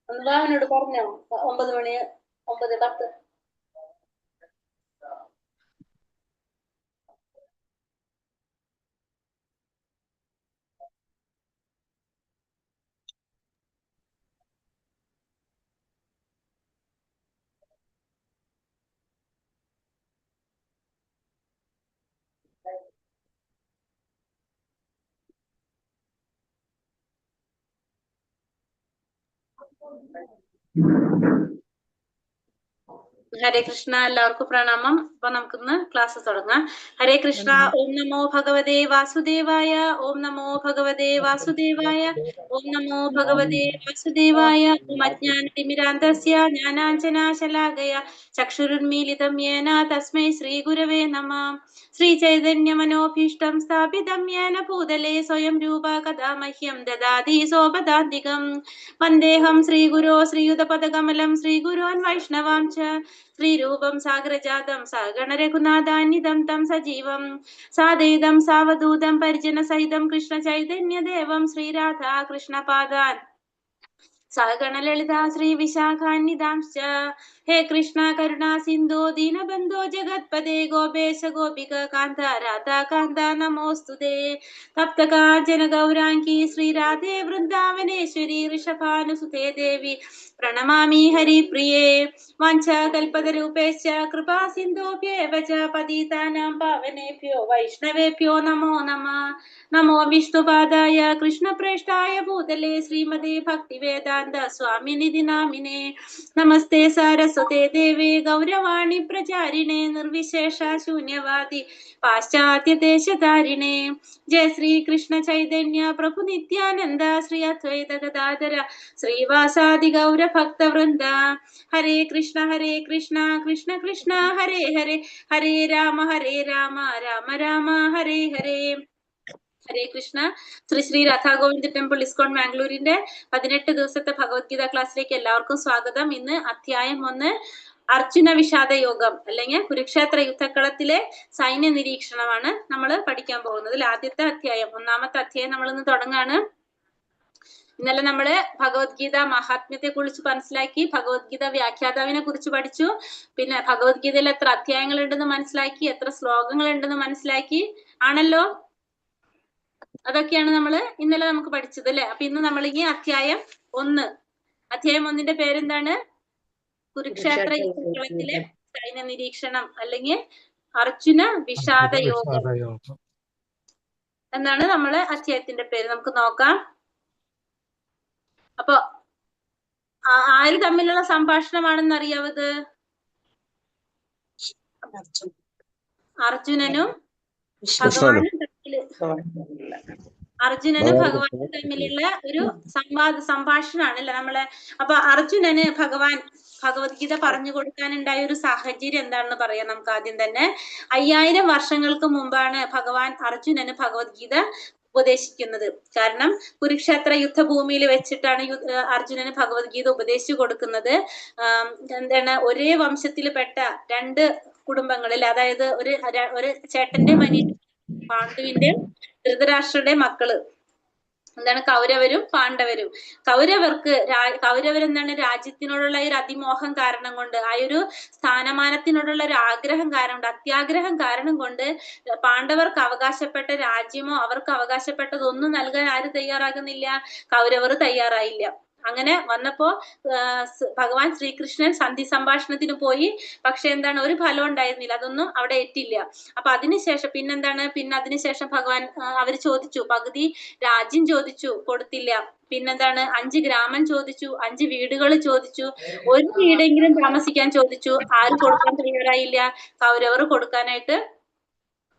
വാവനോട് പറഞ്ഞോ 9 മണി 9:10. ഹരേ കൃഷ്ണ, എല്ലാവർക്കും പ്രണാമം. അപ്പൊ നമുക്കിന്ന് ക്ലാസ് തുടങ്ങാം. ഹരേ കൃഷ്ണ. ഓം നമോ ഭഗവതേ വാസുദേവായ. ഓം നമോ ഭഗവതേ വാസുദേവായ. ഓം നമോ ഭഗവതേ വാസുദേവായ. ഓം അജ്ഞാനതിമിരാന്തസ്യ ജ്ഞാനാഞ്ജനാശലാകയ ചക്ഷുരുന്മീലിതം യേന തസ്മൈ ശ്രീ ഗുരവേ നമഃ. ശ്രീ ചൈതന്യ മനോഭീഷ്ടം സ്ഥാപിതം യേന ഭൂതലേ സ്വയം രൂപ കഥാ മഹ്യം ദദാതി സോപദാന്തികം. വന്ദേഹം ശ്രീഗുരോ ശ്രീയുതപദകമലം ശ്രീഗുരോൻ വൈഷ്ണവാം ച ശ്രീരൂപം സാഗരജാതം സഗണ രഘുനാഥാന്വിതം തം സജീവം സാദൈതം സാവധൂതം പരിജന സഹിതം കൃഷ്ണ ചൈതന്യ ദേവം ശ്രീരാധാ കൃഷ്ണപാദാൻ സഗണ ലളിതാ ശ്രീ വിശാഖാന്വിതാംശ്ച. ഹേ കൃഷ്ണ കരുണാ സിന്ധോ ദീനബന്ധോ ജഗത്പദേ ഗോപേശ ഗോപിക കാന്ത രാധാ കാന്ത നമോസ്തുതേ. തപ്തകാഞ്ചന ഗൗരാംഗീ ശ്രീരാധേ വൃന്ദാവനേശ്വരി ഋഷഭാനുസുതേ ദേവി പ്രണമാമി ഹരിപ്രിയേ. വാഞ്ചാകൽപതരൂപേശ്ച കൃപാ സിന്ധോഭ്യേവ ച പതിതാനാം പാവനേഭ്യോ വൈഷ്ണവേഭ്യോ നമോ നമഃ. നമോ വിഷ്ണുപാദായ കൃഷ്ണപ്രേഷ്ഠായ ഭൂതലേ ശ്രീമതേ ഭക്തിവേദാന്ത സ്വാമിനിധി നാമിനേ. നമസ്തേ സാരസ്വതേ ദേവേ ഗൗരവാണി പ്രചാരിണേ നിർവിശേഷ ശൂന്യവാദി പാശ്ചാത്യദേശധാരിണേ. ജയ ശ്രീ കൃഷ്ണ ചൈതന്യ പ്രഭു നിത്യാനന്ദ ശ്രീ അദ്വൈത ഗദാധര ശ്രീവാസാദി ഗൗര ഭക്തവൃന്ദ. ഹരേ കൃഷ്ണ കൃഷ്ണ കൃഷ്ണ ഹരേ ഹരേ ഹരേ രാമ രാമ രാമ ഹരേ ഹരേ. ഹരേ കൃഷ്ണ. ശ്രീ രാധാഗോവിന്ദ് ടെമ്പിൾ ഇസ്കോൺ മാംഗ്ലൂരിന്റെ 18 ദിവസത്തെ ഭഗവത്ഗീത ക്ലാസ്സിലേക്ക് എല്ലാവർക്കും സ്വാഗതം. ഇന്ന് അധ്യായം 1 അർജുന വിഷാദ യോഗം അല്ലെങ്കിൽ കുരുക്ഷേത്ര യുദ്ധക്കളത്തിലെ സൈന്യ നിരീക്ഷണമാണ് നമ്മൾ പഠിക്കാൻ പോകുന്നത്. ആദ്യത്തെ അധ്യായം, 1ാമത്തെ അധ്യായം നമ്മൾ ഇന്ന് തുടങ്ങാണ്. ഇന്നലെ നമ്മള് ഭഗവത്ഗീത മഹാത്മ്യത്തെ കുറിച്ച് മനസ്സിലാക്കി, ഭഗവത്ഗീത വ്യാഖ്യാതാവിനെ കുറിച്ച് പഠിച്ചു, പിന്നെ ഭഗവത്ഗീതയിൽ എത്ര അധ്യായങ്ങൾ ഉണ്ടെന്ന് മനസ്സിലാക്കി, എത്ര ശ്ലോകങ്ങൾ ഉണ്ടെന്ന് മനസ്സിലാക്കി ആണല്ലോ. അതൊക്കെയാണ് നമ്മൾ ഇന്നലെ നമുക്ക് പഠിച്ചത് അല്ലെ. അപ്പൊ ഇന്ന് നമ്മൾ ഈ അധ്യായം 1, അധ്യായം 1ന്റെ പേരെന്താണ്? കുരുക്ഷേത്ര യുദ്ധക്കളത്തിലെ സൈന്യ നിരീക്ഷണം അല്ലെങ്കിൽ അർജുന വിഷാദ യോഗം എന്നാണ് നമ്മള് അധ്യായത്തിന്റെ പേര്. നമുക്ക് നോക്കാം. അപ്പൊ ആര് തമ്മിലുള്ള സംഭാഷണമാണെന്ന് അറിയാവത്? അർജുനനും ഭഗവാനും ഭഗവാനും തമ്മിലുള്ള ഒരു സംഭാഷണമാണ് അല്ലെ നമ്മളെ. അപ്പൊ അർജുനന് ഭഗവത്ഗീത പറഞ്ഞു കൊടുക്കാനുണ്ടായ ഒരു സാഹചര്യം എന്താണെന്ന് പറയാം നമുക്ക് ആദ്യം തന്നെ. 5000 വർഷങ്ങൾക്ക് മുമ്പാണ് ഭഗവാൻ അർജുനന് ഭഗവത്ഗീത ഉപദേശിക്കുന്നത്. കാരണം കുരുക്ഷേത്ര യുദ്ധഭൂമിയിൽ വെച്ചിട്ടാണ് അർജുനന് ഭഗവത്ഗീത ഉപദേശിച്ചു കൊടുക്കുന്നത്. എന്താണ്, ഒരേ വംശത്തിൽപ്പെട്ട 2 കുടുംബങ്ങളിൽ, അതായത് ഒരു ചേട്ടന്റെ മനി പാണ്ഡുവിന്റെ ധൃതരാഷ്ട്രയുടെ മക്കള്, എന്താണ്, കൗരവരും പാണ്ഡവരും. കൗരവരെന്താണ്, രാജ്യത്തിനോടുള്ള ഒരു അതിമോഹം കാരണം കൊണ്ട്, ആ ഒരു സ്ഥാനമാനത്തിനോടുള്ള ഒരു ആഗ്രഹം കാരണം കൊണ്ട്, അത്യാഗ്രഹം കാരണം കൊണ്ട് പാണ്ഡവർക്ക് അവകാശപ്പെട്ട രാജ്യമോ അവർക്ക് അവകാശപ്പെട്ടതൊന്നും നൽകാൻ ആര് തയ്യാറാകുന്നില്ല? കൗരവർ തയ്യാറായില്ല. അങ്ങനെ വന്നപ്പോ ഭഗവാൻ ശ്രീകൃഷ്ണൻ സന്ധി സംഭാഷണത്തിന് പോയി. പക്ഷെ എന്താണ്, ഒരു ഫലം ഉണ്ടായിരുന്നില്ല, അതൊന്നും അവിടെ എത്തില്ല. അപ്പൊ അതിനുശേഷം അതിനുശേഷം ഭഗവാൻ അവര് ചോദിച്ചു, പകുതി രാജ്യം ചോദിച്ചു, കൊടുത്തില്ല. പിന്നെന്താണ്, 5 ഗ്രാമം ചോദിച്ചു, 5 വീടുകൾ ചോദിച്ചു, ഒരു വീടെങ്കിലും താമസിക്കാൻ ചോദിച്ചു. ആര് കൊടുക്കാൻ തയ്യാറായില്ല? കൗരവർ കൊടുക്കാനായിട്ട്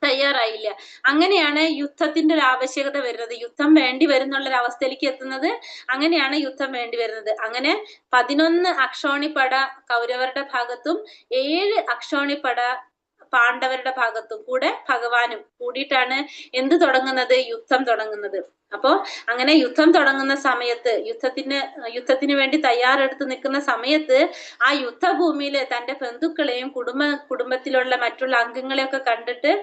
തയ്യാറായില്ല. അങ്ങനെയാണ് യുദ്ധത്തിന്റെ ഒരു ആവശ്യകത വരുന്നത്. യുദ്ധം വേണ്ടി വരുന്നുള്ളൊരു അവസ്ഥയിലേക്ക് എത്തുന്നത്. അങ്ങനെയാണ് യുദ്ധം വേണ്ടി വരുന്നത്. അങ്ങനെ 11 അക്ഷോണിപ്പട കൗരവരുടെ ഭാഗത്തും 7 അക്ഷോണിപ്പട പാണ്ഡവരുടെ ഭാഗത്തും കൂടെ ഭഗവാനും കൂടിയിട്ടാണ് എന്ത് തുടങ്ങുന്നത്? യുദ്ധം തുടങ്ങുന്നത്. അപ്പോ അങ്ങനെ യുദ്ധം തുടങ്ങുന്ന സമയത്ത്, യുദ്ധത്തിന് വേണ്ടി തയ്യാറെടുത്ത് നിൽക്കുന്ന സമയത്ത് ആ യുദ്ധഭൂമിയില് തന്റെ ബന്ധുക്കളെയും കുടുംബത്തിലുള്ള മറ്റുള്ള അംഗങ്ങളെയൊക്കെ കണ്ടിട്ട്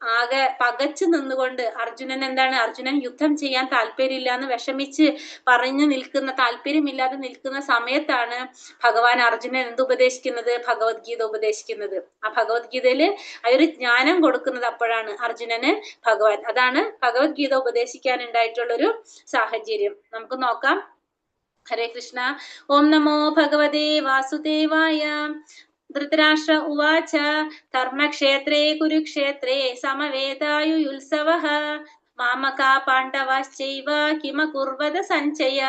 ആകെ പകച്ചു നിന്നുകൊണ്ട് അർജുനൻ യുദ്ധം ചെയ്യാൻ താല്പര്യമില്ല എന്ന് വിഷമിച്ച് പറഞ്ഞു നിൽക്കുന്ന, താല്പര്യമില്ലാതെ നിൽക്കുന്ന സമയത്താണ് ഭഗവാൻ അർജുനൻ എന്തുപദേശിക്കുന്നത്? ഭഗവത്ഗീത ഉപദേശിക്കുന്നത്. ആ ഭഗവത്ഗീതയില് ആ ഒരു ജ്ഞാനം കൊടുക്കുന്നത് അപ്പോഴാണ് അർജുനന് ഭഗവാൻ. അതാണ് ഭഗവത്ഗീത ഉപദേശിക്കാൻ ഉണ്ടായിട്ടുള്ളൊരു സാഹചര്യം. നമുക്ക് നോക്കാം. ഹരേ കൃഷ്ണ. ഓം നമോ ഭഗവതേ വാസുദേവായ. ധൃതരാഷ്ട്ര ഉവാച ധർമ്മക്ഷേത്രേ കുരുക്ഷേത്രേ സമവേതായുത്സവഃ മാമകാ പാണ്ഡവാശ്ചൈവ കിമകുർവത സഞ്ജയ.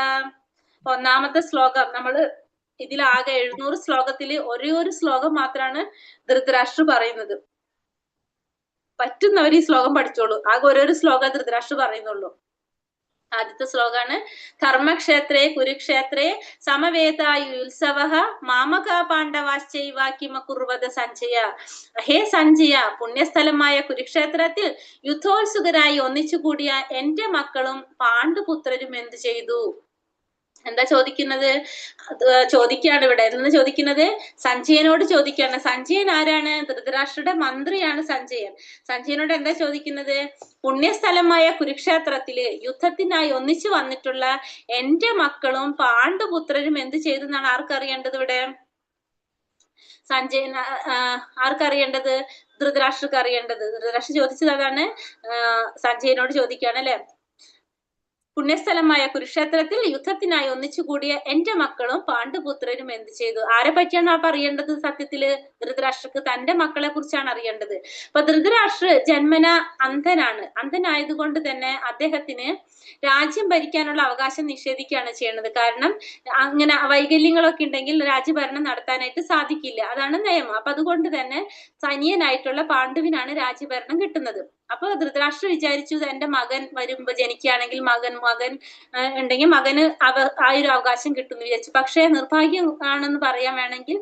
ഒന്നാമത്തെ ശ്ലോകം. നമ്മള് ഇതിലാകെ 700 ശ്ലോകത്തില് ഒരേ ഒരു ശ്ലോകം മാത്രമാണ് ധൃതരാഷ്ട്ര പറയുന്നത്. പറ്റുന്നവർ ഈ ശ്ലോകം പഠിച്ചോളൂ. ആകെ ഓരോരു ശ്ലോകം ധൃതരാഷ്ട്ര പറയുന്നുള്ളൂ. ആദ്യത്തെ ശ്ലോകാണ് ധർമ്മക്ഷേത്രേ കുരുക്ഷേത്രേ സമവേതായുത്സവഃ മാമകാ പാണ്ഡവാശ്ചൈവ കിമകുർവത സഞ്ജയ. ഹേ സഞ്ജയ, പുണ്യസ്ഥലമായ കുരുക്ഷേത്രത്തിൽ യുദ്ധോത്സുകരായി ഒന്നിച്ചുകൂടിയ എന്റെ മക്കളും പാണ്ഡുപുത്രരും എന്തു ചെയ്തു? എന്താ ചോദിക്കുന്നത്? ചോദിക്കാണ് ഇവിടെ. എന്ന് ചോദിക്കുന്നത് സഞ്ജയനോട് ചോദിക്കാണ്. സഞ്ജയൻ ആരാണ്? ധൃതരാഷ്ട്രയുടെ മന്ത്രിയാണ് സഞ്ജയൻ. സഞ്ജയനോട് എന്താ ചോദിക്കുന്നത്? പുണ്യസ്ഥലമായ കുരുക്ഷേത്രത്തില് യുദ്ധത്തിനായി ഒന്നിച്ചു വന്നിട്ടുള്ള എന്റെ മക്കളും പാണ്ഡുപുത്രരും എന്ത് ചെയ്തു എന്നാണ് ആർക്കറിയേണ്ടത് ഇവിടെ? സഞ്ജയൻ ആർക്കറിയേണ്ടത്? ധൃതരാഷ്ട്രക്ക് അറിയേണ്ടത്. ധൃതരാഷ്ട്ര ചോദിച്ചത് അതാണ്. സഞ്ജയനോട് ചോദിക്കാണ് അല്ലെ. പുണ്യസ്ഥലമായ കുരുക്ഷേത്രത്തിൽ യുദ്ധത്തിനായി ഒന്നിച്ചുകൂടിയ എന്റെ മക്കളും പാണ്ഡുപുത്രരും എന്ത് ചെയ്തു? ആരെ പറ്റിയാണ് ആ പറയേണ്ടത്? സത്യത്തില് ധൃതരാഷ്ട്രക്ക് തന്റെ മക്കളെ കുറിച്ചാണ് അറിയേണ്ടത്. അപ്പൊ ധൃതരാഷ്ട്ര ജന്മന അന്ധനാണ്. അന്ധനായതുകൊണ്ട് തന്നെ അദ്ദേഹത്തിന് രാജ്യം ഭരിക്കാനുള്ള അവകാശം നിഷേധിക്കുകയാണ് ചെയ്യുന്നത്. കാരണം അങ്ങനെ വൈകല്യങ്ങളൊക്കെ ഉണ്ടെങ്കിൽ രാജ്യഭരണം നടത്താനായിട്ട് സാധിക്കില്ല. അതാണ് നിയമം. അപ്പൊ അതുകൊണ്ട് തന്നെ തനിയനായിട്ടുള്ള പാണ്ഡുവിനാണ് രാജ്യഭരണം കിട്ടുന്നത്. അപ്പൊ ധൃതരാഷ്ട്ര വിചാരിച്ചു എന്റെ മകൻ വരുമ്പോ ജനിക്കുകയാണെങ്കിൽ മകൻ ഉണ്ടെങ്കിൽ മകന് ആ ഒരു അവകാശം കിട്ടുന്നു വിചാരിച്ചു. പക്ഷെ നിർഭാഗ്യം ആണെന്ന് പറയാൻ വേണമെങ്കിൽ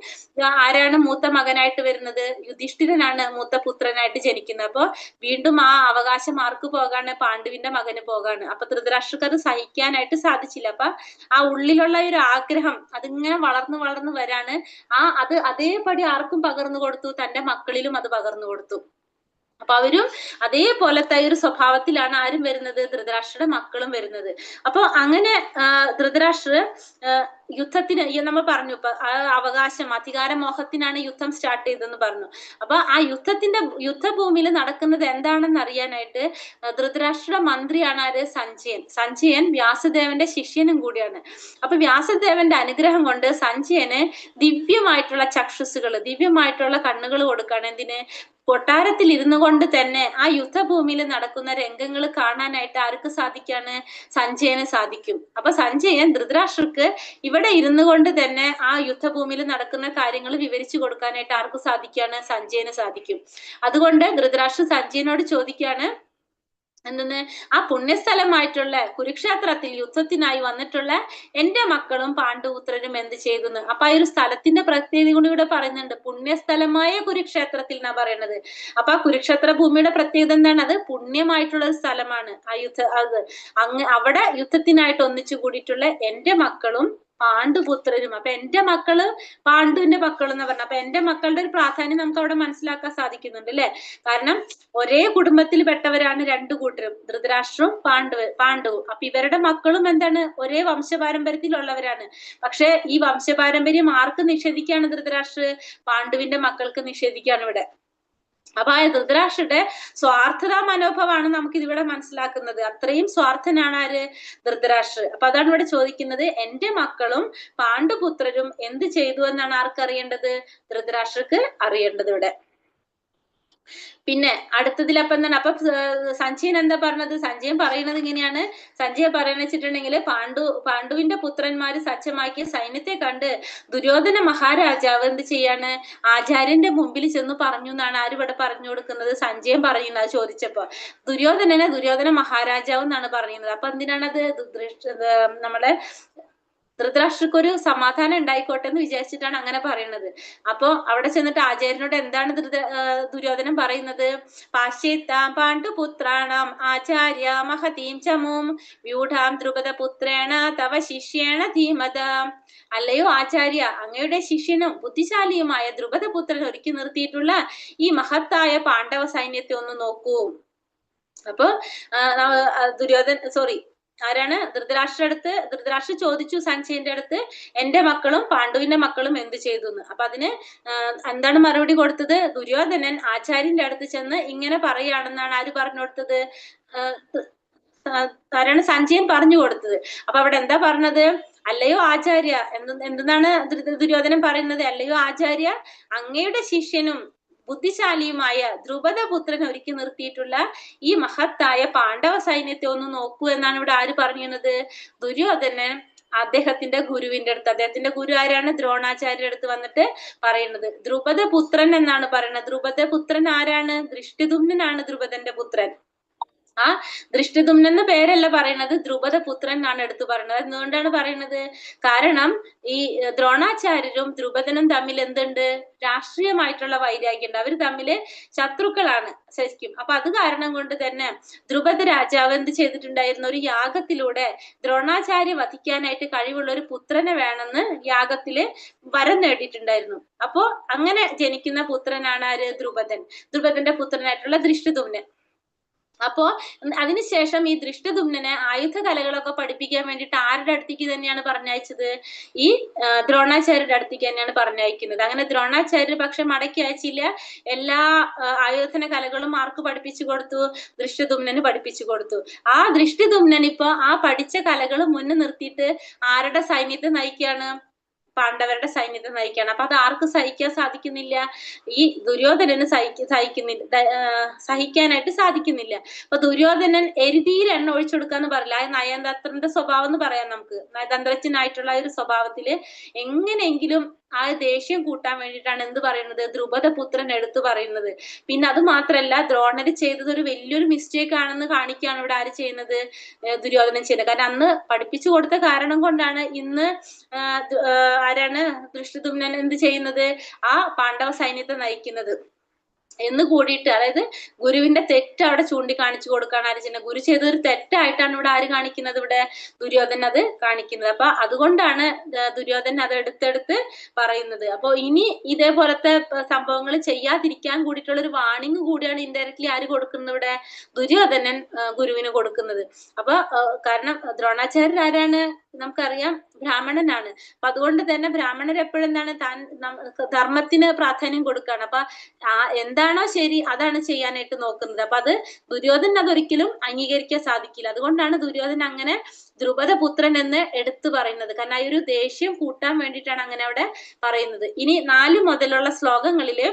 ആരാണ് മൂത്ത മകനായിട്ട് വരുന്നത്? യുധിഷ്ഠിരനാണ് മൂത്ത പുത്രനായിട്ട് ജനിക്കുന്നത്. അപ്പൊ വീണ്ടും ആ അവകാശം ആർക്ക് പോകാണ്? പാണ്ഡുവിന്റെ മകന് പോകാണ്. അപ്പൊ ധൃതരാഷ്ട്രക്ക് അത് സഹിക്കാനായിട്ട് സാധിച്ചില്ല. അപ്പൊ ആ ഉള്ളിലുള്ള ഒരു ആഗ്രഹം അതിങ്ങനെ വളർന്നു വരാണ്. അത് അതേപടി ആർക്കും പകർന്നു കൊടുത്തു? തന്റെ മക്കളിലും അത് പകർന്നു കൊടുത്തു. അപ്പൊ അവരും അതേപോലത്തെ ഒരു സ്വഭാവത്തിലാണ് ആരും വരുന്നത്? ധൃതരാഷ്ട്രയുടെ മക്കളും വരുന്നത്. അപ്പൊ അങ്ങനെ ധൃതരാഷ്ട്ര യുദ്ധത്തിന് നമ്മൾ പറഞ്ഞു ഇപ്പൊ അവകാശം അധികാരമോഹത്തിനാണ് യുദ്ധം സ്റ്റാർട്ട് ചെയ്തെന്ന് പറഞ്ഞു. അപ്പൊ ആ യുദ്ധഭൂമിയിൽ നടക്കുന്നത് എന്താണെന്ന് അറിയാനായിട്ട് ധൃതരാഷ്ട്രയുടെ മന്ത്രിയാണ് ആര്? സഞ്ജയൻ. സഞ്ജയൻ വ്യാസദേവന്റെ ശിഷ്യനും കൂടിയാണ്. അപ്പൊ വ്യാസദേവന്റെ അനുഗ്രഹം കൊണ്ട് സഞ്ജയന് ദിവ്യമായിട്ടുള്ള ചക്ഷുസുകൾ, ദിവ്യമായിട്ടുള്ള കണ്ണുകൾ കൊടുക്കാണ്. എന്തിന്? കൊട്ടാരത്തിൽ ഇരുന്നു കൊണ്ട് തന്നെ ആ യുദ്ധഭൂമിയിൽ നടക്കുന്ന രംഗങ്ങൾ കാണാനായിട്ട് ആർക്ക് സാധിക്കാണ്? സഞ്ജയന് സാധിക്കും. അപ്പൊ സഞ്ജയൻ ധൃതരാഷ്ട്രക്ക് ഇവിടെ ഇരുന്നു കൊണ്ട് തന്നെ ആ യുദ്ധഭൂമിയിൽ നടക്കുന്ന കാര്യങ്ങൾ വിവരിച്ചു കൊടുക്കാനായിട്ട് ആർക്ക് സാധിക്കാണ്? സഞ്ജയന് സാധിക്കും. അതുകൊണ്ട് ധൃതരാഷ്ട്ര സഞ്ജയനോട് ചോദിക്കാണ് എന്തെന്ന്? ആ പുണ്യസ്ഥലമായിട്ടുള്ള കുരുക്ഷേത്രത്തിൽ യുദ്ധത്തിനായി വന്നിട്ടുള്ള എന്റെ മക്കളും പാണ്ഡുപുത്രരും എന്ത് ചെയ്തു? അപ്പൊ ആ ഒരു സ്ഥലത്തിന്റെ പ്രത്യേകത കൂടി ഇവിടെ പറയുന്നുണ്ട്. പുണ്യസ്ഥലമായ കുരുക്ഷേത്രത്തിൽ എന്നാ പറയണത്. അപ്പൊ ആ കുരുക്ഷേത്ര ഭൂമിയുടെ പ്രത്യേകത എന്താണ്? അത് പുണ്യമായിട്ടുള്ള ഒരു സ്ഥലമാണ്. അവിടെ യുദ്ധത്തിനായിട്ട് ഒന്നിച്ചു കൂടിയിട്ടുള്ള എന്റെ മക്കളും പാണ്ഡുപുത്രരും. അപ്പൊ എന്റെ മക്കള് പാണ്ഡുവിന്റെ മക്കൾ എന്ന് പറഞ്ഞ അപ്പൊ എന്റെ മക്കളുടെ ഒരു പ്രാധാന്യം നമുക്ക് അവിടെ മനസ്സിലാക്കാൻ സാധിക്കുന്നുണ്ട് അല്ലെ. കാരണം ഒരേ കുടുംബത്തിൽ പെട്ടവരാണ് രണ്ടു കൂട്ടരും, ധൃതരാഷ്ട്രവും പാണ്ഡവും. അപ്പൊ ഇവരുടെ മക്കളും എന്താണ്? ഒരേ വംശപാരമ്പര്യത്തിലുള്ളവരാണ്. പക്ഷെ ഈ വംശപാരമ്പര്യം ആർക്ക് നിഷേധിക്കാണ് ധൃതരാഷ്ട്ര? പാണ്ഡുവിന്റെ മക്കൾക്ക് നിഷേധിക്കാണ് ഇവിടെ. അപ്പൊ ആ ധൃതരാഷ്ട്രയുടെ സ്വാർത്ഥതാ മനോഭാവമാണ് നമുക്ക് ഇതിവിടെ മനസ്സിലാക്കുന്നത്. അത്രയും സ്വാർത്ഥനാണ് ആര്? ധൃതരാഷ്ട്ര. അപ്പൊ അതാണ് ഇവിടെ ചോദിക്കുന്നത്. എന്റെ മക്കളും പാണ്ഡുപുത്രരും എന്ത് ചെയ്തു എന്നാണ് ആർക്കറിയേണ്ടത്? ധൃതരാഷ്ട്രക്ക് അറിയേണ്ടത് ഇവിടെ. പിന്നെ അടുത്തതിൽ അപ്പൊ എന്താണ്? അപ്പൊ സഞ്ജയൻ എന്താ പറഞ്ഞത്? സഞ്ജയൻ പറയുന്നത് ഇങ്ങനെയാണ്. സഞ്ജയൻ പറയുന്നത് വെച്ചിട്ടുണ്ടെങ്കിൽ പാണ്ഡുവിന്റെ പുത്രന്മാര് സജ്ജമാക്കിയ സൈന്യത്തെ കണ്ട് ദുര്യോധന മഹാരാജാവ് എന്ത് ചെയ്യാണ്? ആചാര്യന്റെ മുമ്പിൽ ചെന്ന് പറഞ്ഞു എന്നാണ് ആര് ഇവിടെ പറഞ്ഞു കൊടുക്കുന്നത്? സഞ്ജയൻ പറയുന്നത്. ചോദിച്ചപ്പോ ദുര്യോധന മഹാരാജാവ് എന്നാണ് പറയുന്നത്. അപ്പൊ എന്തിനാണത്? നമ്മളെ ധൃതരാഷ്ട്രക്കൊരു സമാധാനം ഉണ്ടായിക്കോട്ടെ എന്ന് വിചാരിച്ചിട്ടാണ് അങ്ങനെ പറയുന്നത്. അപ്പൊ അവിടെ ചെന്നിട്ട് ആചാര്യനോട് എന്താണ് ദുര്യോധനൻ പറയുന്നത്? പാശ്ചേത്താം പാണ്ഡുപുത്രാണാം ആചാര്യ മഹതീം ചമൂം വ്യൂഢാം ദ്രുപദപുത്രേണ തവ ശിഷ്യേണ ധീമത. അല്ലയോ ആചാര്യ, അങ്ങയുടെ ശിഷ്യനും ബുദ്ധിശാലിയുമായ ദ്രുപദപുത്രൻ ഒരുക്കി നിർത്തിയിട്ടുള്ള ഈ മഹത്തായ പാണ്ഡവ സൈന്യത്തെ ഒന്ന് നോക്കൂ. അപ്പൊ ആരാണ് ധൃതരാഷ്ട്ര ചോദിച്ചു സഞ്ജയന്റെ അടുത്ത്, എന്റെ മക്കളും പാണ്ഡുവിന്റെ മക്കളും എന്ത് ചെയ്തു എന്ന്. അപ്പൊ അതിന് എന്താണ് മറുപടി കൊടുത്തത്? ദുര്യോധനൻ ആചാര്യന്റെ അടുത്ത് ചെന്ന് ഇങ്ങനെ പറയുകയാണെന്നാണ് ആര് പറഞ്ഞു കൊടുത്തത്? ആരാണ്? സഞ്ജയൻ പറഞ്ഞു കൊടുത്തത്. അപ്പൊ അവിടെ എന്താ പറഞ്ഞത്? അല്ലയോ ആചാര്യ, എന്തെന്നാണ് ദുര്യോധനൻ പറയുന്നത്? അല്ലയോ ആചാര്യ, അങ്ങയുടെ ശിഷ്യനും ബുദ്ധിശാലിയുമായ ദ്രുപദപുത്രൻ ഒരുക്കി നിർത്തിയിട്ടുള്ള ഈ മഹത്തായ പാണ്ഡവ സൈന്യത്തെ ഒന്ന് നോക്കൂ എന്നാണ് ഇവിടെ ആര് പറയുന്നത്? ദുര്യോധനൻ അദ്ദേഹത്തിന്റെ ഗുരുവിന്റെ അടുത്ത്. അദ്ദേഹത്തിന്റെ ഗുരു ആരാണ്? ദ്രോണാചാര്യ അടുത്ത് വന്നിട്ട് പറയുന്നത്. ദ്രുപദപുത്രൻ എന്നാണ് പറയുന്നത്. ദ്രുപദപുത്രൻ ആരാണ്? ദൃഷ്ടദ്യുമ്നനാണ് ദ്രുപദന്റെ പുത്രൻ. ആ ദൃഷ്ടദ്യുമ്നൻ എന്ന പേരല്ല പറയുന്നത്, ദ്രുപദപുത്രൻ എന്നാണ് എടുത്തു പറയുന്നത്. എന്തുകൊണ്ടാണ് പറയുന്നത്? കാരണം ഈ ദ്രോണാചാര്യരും ദ്രുപദനും തമ്മിൽ എന്തുണ്ട്? രാഷ്ട്രീയമായിട്ടുള്ള വൈരാഗ്യം ഉണ്ട്. അവർ തമ്മില് ശത്രുക്കളാണ് ശരിക്കും. അപ്പൊ അത് കാരണം കൊണ്ട് തന്നെ ദ്രുപദ രാജാവ് എന്ത് ചെയ്തിട്ടുണ്ടായിരുന്നു? ഒരു യാഗത്തിലൂടെ ദ്രോണാചാര്യ വധിക്കാനായിട്ട് കഴിവുള്ള ഒരു പുത്രനെ വേണമെന്ന് യാഗത്തില് വരം നേടിയിട്ടുണ്ടായിരുന്നു. അപ്പോ അങ്ങനെ ജനിക്കുന്ന പുത്രനാണ് ആര്? ദ്രുപദന്റെ പുത്രനായിട്ടുള്ള ദൃഷ്ടദ്യുമ്നൻ. അപ്പോ അതിനുശേഷം ഈ ദൃഷ്ടദ്യുമ്നനെ ആയുധ കലകളൊക്കെ പഠിപ്പിക്കാൻ വേണ്ടിയിട്ട് ആരുടെ അടുത്തേക്ക് തന്നെയാണ് പറഞ്ഞയച്ചത്? ഈ ദ്രോണാചാര്യരുടെ അടുത്തേക്ക് തന്നെയാണ് പറഞ്ഞയക്കുന്നത്. അങ്ങനെ ദ്രോണാചാര്യർ പക്ഷെ മടക്കി അയച്ചില്ല. എല്ലാ ആയോധന കലകളും ആർക്ക് പഠിപ്പിച്ചു കൊടുത്തു? ദൃഷ്ടദ്യുമ്നന് പഠിപ്പിച്ചു കൊടുത്തു. ആ ദൃഷ്ടദ്യുമ്നൻ ഇപ്പൊ ആ പഠിച്ച കലകൾ മുന്നിൽ നിർത്തിയിട്ട് ആരുടെ സൈന്യത്തെ നയിക്കുകയാണ്? പാണ്ഡവരുടെ സൈന്യത്തെ നയിക്കുകയാണ്. അപ്പൊ അത് ആർക്ക് സഹിക്കാൻ സാധിക്കുന്നില്ല? ഈ ദുര്യോധനന് സഹിക്കാനായിട്ട് സാധിക്കുന്നില്ല. അപ്പൊ ദുര്യോധനൻ എരുതിയിൽ എണ്ണ ഒഴിച്ചു കൊടുക്കാന്ന് പറയില്ല. ആ നയതന്ത്രന്റെ സ്വഭാവം എന്ന് പറയാം നമുക്ക്. നയതന്ത്രജ്ഞനായിട്ടുള്ള ഒരു സ്വഭാവത്തില് എങ്ങനെയെങ്കിലും ആ ദേഷ്യം കൂട്ടാൻ വേണ്ടിയിട്ടാണ് എന്ത് പറയുന്നത്? ദ്രുപദപുത്രൻ എടുത്തു പറയുന്നത്. പിന്നെ അത് മാത്രല്ല, ദ്രോണര് ചെയ്തത് ഒരു വലിയൊരു മിസ്റ്റേക്ക് ആണെന്ന് കാണിക്കുകയാണ് ഇവിടെ ആര് ചെയ്യുന്നത്? ദുര്യോധനൻ ചെയ്യുന്നത്. കാരണം അന്ന് പഠിപ്പിച്ചു കൊടുത്ത കാരണം കൊണ്ടാണ് ഇന്ന് ആരാണ്? ദൃഷ്ടദ്യുമ്നൻ എന്ത് ചെയ്യുന്നത്? ആ പാണ്ഡവ സൈന്യത്തെ നയിക്കുന്നത് എന്ന് കൂടിയിട്ട്, അതായത് ഗുരുവിന്റെ തെറ്റ് അവിടെ ചൂണ്ടിക്കാണിച്ചു കൊടുക്കാണ് ആര് ചെയ്യുന്നത്? ഗുരു ചെയ്തൊരു തെറ്റായിട്ടാണ് ഇവിടെ ആര് കാണിക്കുന്നത്? ഇവിടെ ദുര്യോധനൻ അത് കാണിക്കുന്നത്. അപ്പൊ അതുകൊണ്ടാണ് ദുര്യോധനൻ അത് എടുത്തെടുത്ത് പറയുന്നത്. അപ്പൊ ഇനി ഇതേപോലത്തെ സംഭവങ്ങൾ ചെയ്യാതിരിക്കാൻ കൂടിയിട്ടുള്ള ഒരു വാണിംഗ് കൂടിയാണ് ഇൻഡയറക്ട്ലി ആര് കൊടുക്കുന്നത്? ഇവിടെ ദുര്യോധനൻ ഗുരുവിന് കൊടുക്കുന്നത്. അപ്പൊ കാരണം ദ്രോണാചാര്യർ ആരാണ്? നമുക്കറിയാം, ബ്രാഹ്മണനാണ്. അപ്പൊ അതുകൊണ്ട് തന്നെ ബ്രാഹ്മണർ എപ്പോഴും എന്താണ്? ധർമ്മത്തിന് പ്രാധാന്യം കൊടുക്കുകയാണ്. അപ്പൊ എന്താണോ ശരി അതാണ് ചെയ്യാനായിട്ട് നോക്കുന്നത്. അപ്പൊ അത് ദുര്യോധനൻ അതൊരിക്കലും അംഗീകരിക്കാൻ സാധിക്കില്ല. അതുകൊണ്ടാണ് ദുര്യോധനൻ അങ്ങനെ ദ്രുപദപുത്രൻ എന്ന് എടുത്തു പറയുന്നത്. കാരണം ആ ഒരു ദേഷ്യം കൂട്ടാൻ വേണ്ടിയിട്ടാണ് അങ്ങനെ അവിടെ പറയുന്നത്. ഇനി 4 മുതലുള്ള ശ്ലോകങ്ങളില്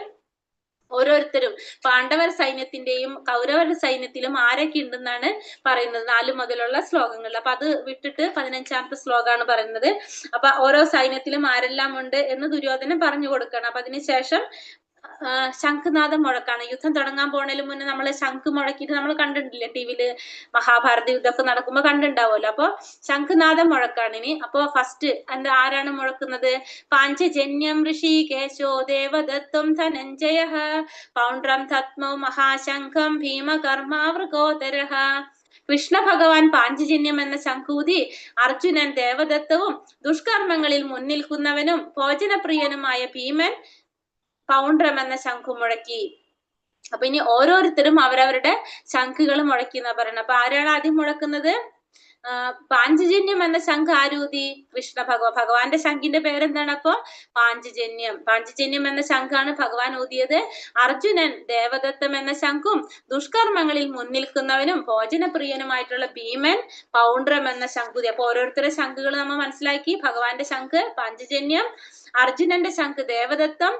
ഓരോരുത്തരും പാണ്ഡവർ സൈന്യത്തിന്റെയും കൗരവരുടെ സൈന്യത്തിലും ആരൊക്കെ ഉണ്ടെന്നാണ് പറയുന്നത് 4 മുതലുള്ള ശ്ലോകങ്ങളിൽ. അപ്പൊ അത് വിട്ടിട്ട് 15ാമത്തെ ശ്ലോകമാണ് പറയുന്നത്. അപ്പൊ ഓരോ സൈന്യത്തിലും ആരെല്ലാം ഉണ്ട് എന്ന് ദുര്യോധനൻ പറഞ്ഞു കൊടുക്കണം. അപ്പൊ അതിനുശേഷം ശംഖുനാഥം മുഴക്കാണ്. യുദ്ധം തുടങ്ങാൻ പോണതിന് മുന്നേ നമ്മള് ശംഖ് മുഴക്കിയിട്ട് നമ്മൾ കണ്ടിട്ടില്ലേ? ടിവിയില് മഹാഭാരത യുദ്ധമൊക്കെ നടക്കുമ്പോ കണ്ടിണ്ടാവുമല്ലോ. അപ്പൊ ശംഖുനാഥം മുഴക്കാണ് ഇനി. അപ്പൊ ഫസ്റ്റ് ആരാണ് മുഴക്കുന്നത്? പാഞ്ചജന്യം ഋഷികേശോ ദേവദത്തം ധനഞ്ജയ പൗണ്ഡ്രം തത്മോ മഹാശംഖം ഭീമകർമാവൃകോദരഃ. കൃഷ്ണ ഭഗവാൻ പാഞ്ചജന്യം എന്ന ശംഖൂതി അർജുനൻ ദേവദത്തവും ദുഷ്കർമ്മങ്ങളിൽ മുൻനിൽക്കുന്നവനും ഭോജനപ്രിയനുമായ ഭീമൻ പൗണ്ഡ്രം എന്ന ശംഖു മുഴക്കി. അപ്പൊ ഇനി ഓരോരുത്തരും അവരവരുടെ ശംഖുകൾ മുഴക്കി എന്നാ പറയുന്നത്. അപ്പൊ ആരാണ് ആദ്യം മുഴക്കുന്നത്? പാഞ്ചജന്യം എന്ന ശംഖ് ആരൂതി? കൃഷ്ണ ഭഗവാന്റെ ശംഖിന്റെ പേരെന്താണ്? അപ്പൊ പാഞ്ചജന്യം എന്ന ശംഖാണ് ഭഗവാൻ ഊതിയത്. അർജുനൻ ദേവദത്തം എന്ന ശംഖും ദുഷ്കർമ്മങ്ങളിൽ മുൻനിൽക്കുന്നവനും ഭോജനപ്രിയനുമായിട്ടുള്ള ഭീമൻ പൗണ്ഡ്രം എന്ന ശംഖുതി. അപ്പൊ ഓരോരുത്തരുടെ ശംഖുകൾ നമ്മൾ മനസ്സിലാക്കി. ഭഗവാന്റെ ശംഖ് പാഞ്ചജന്യം, അർജുനന്റെ ശംഖ് ദേവദത്തം,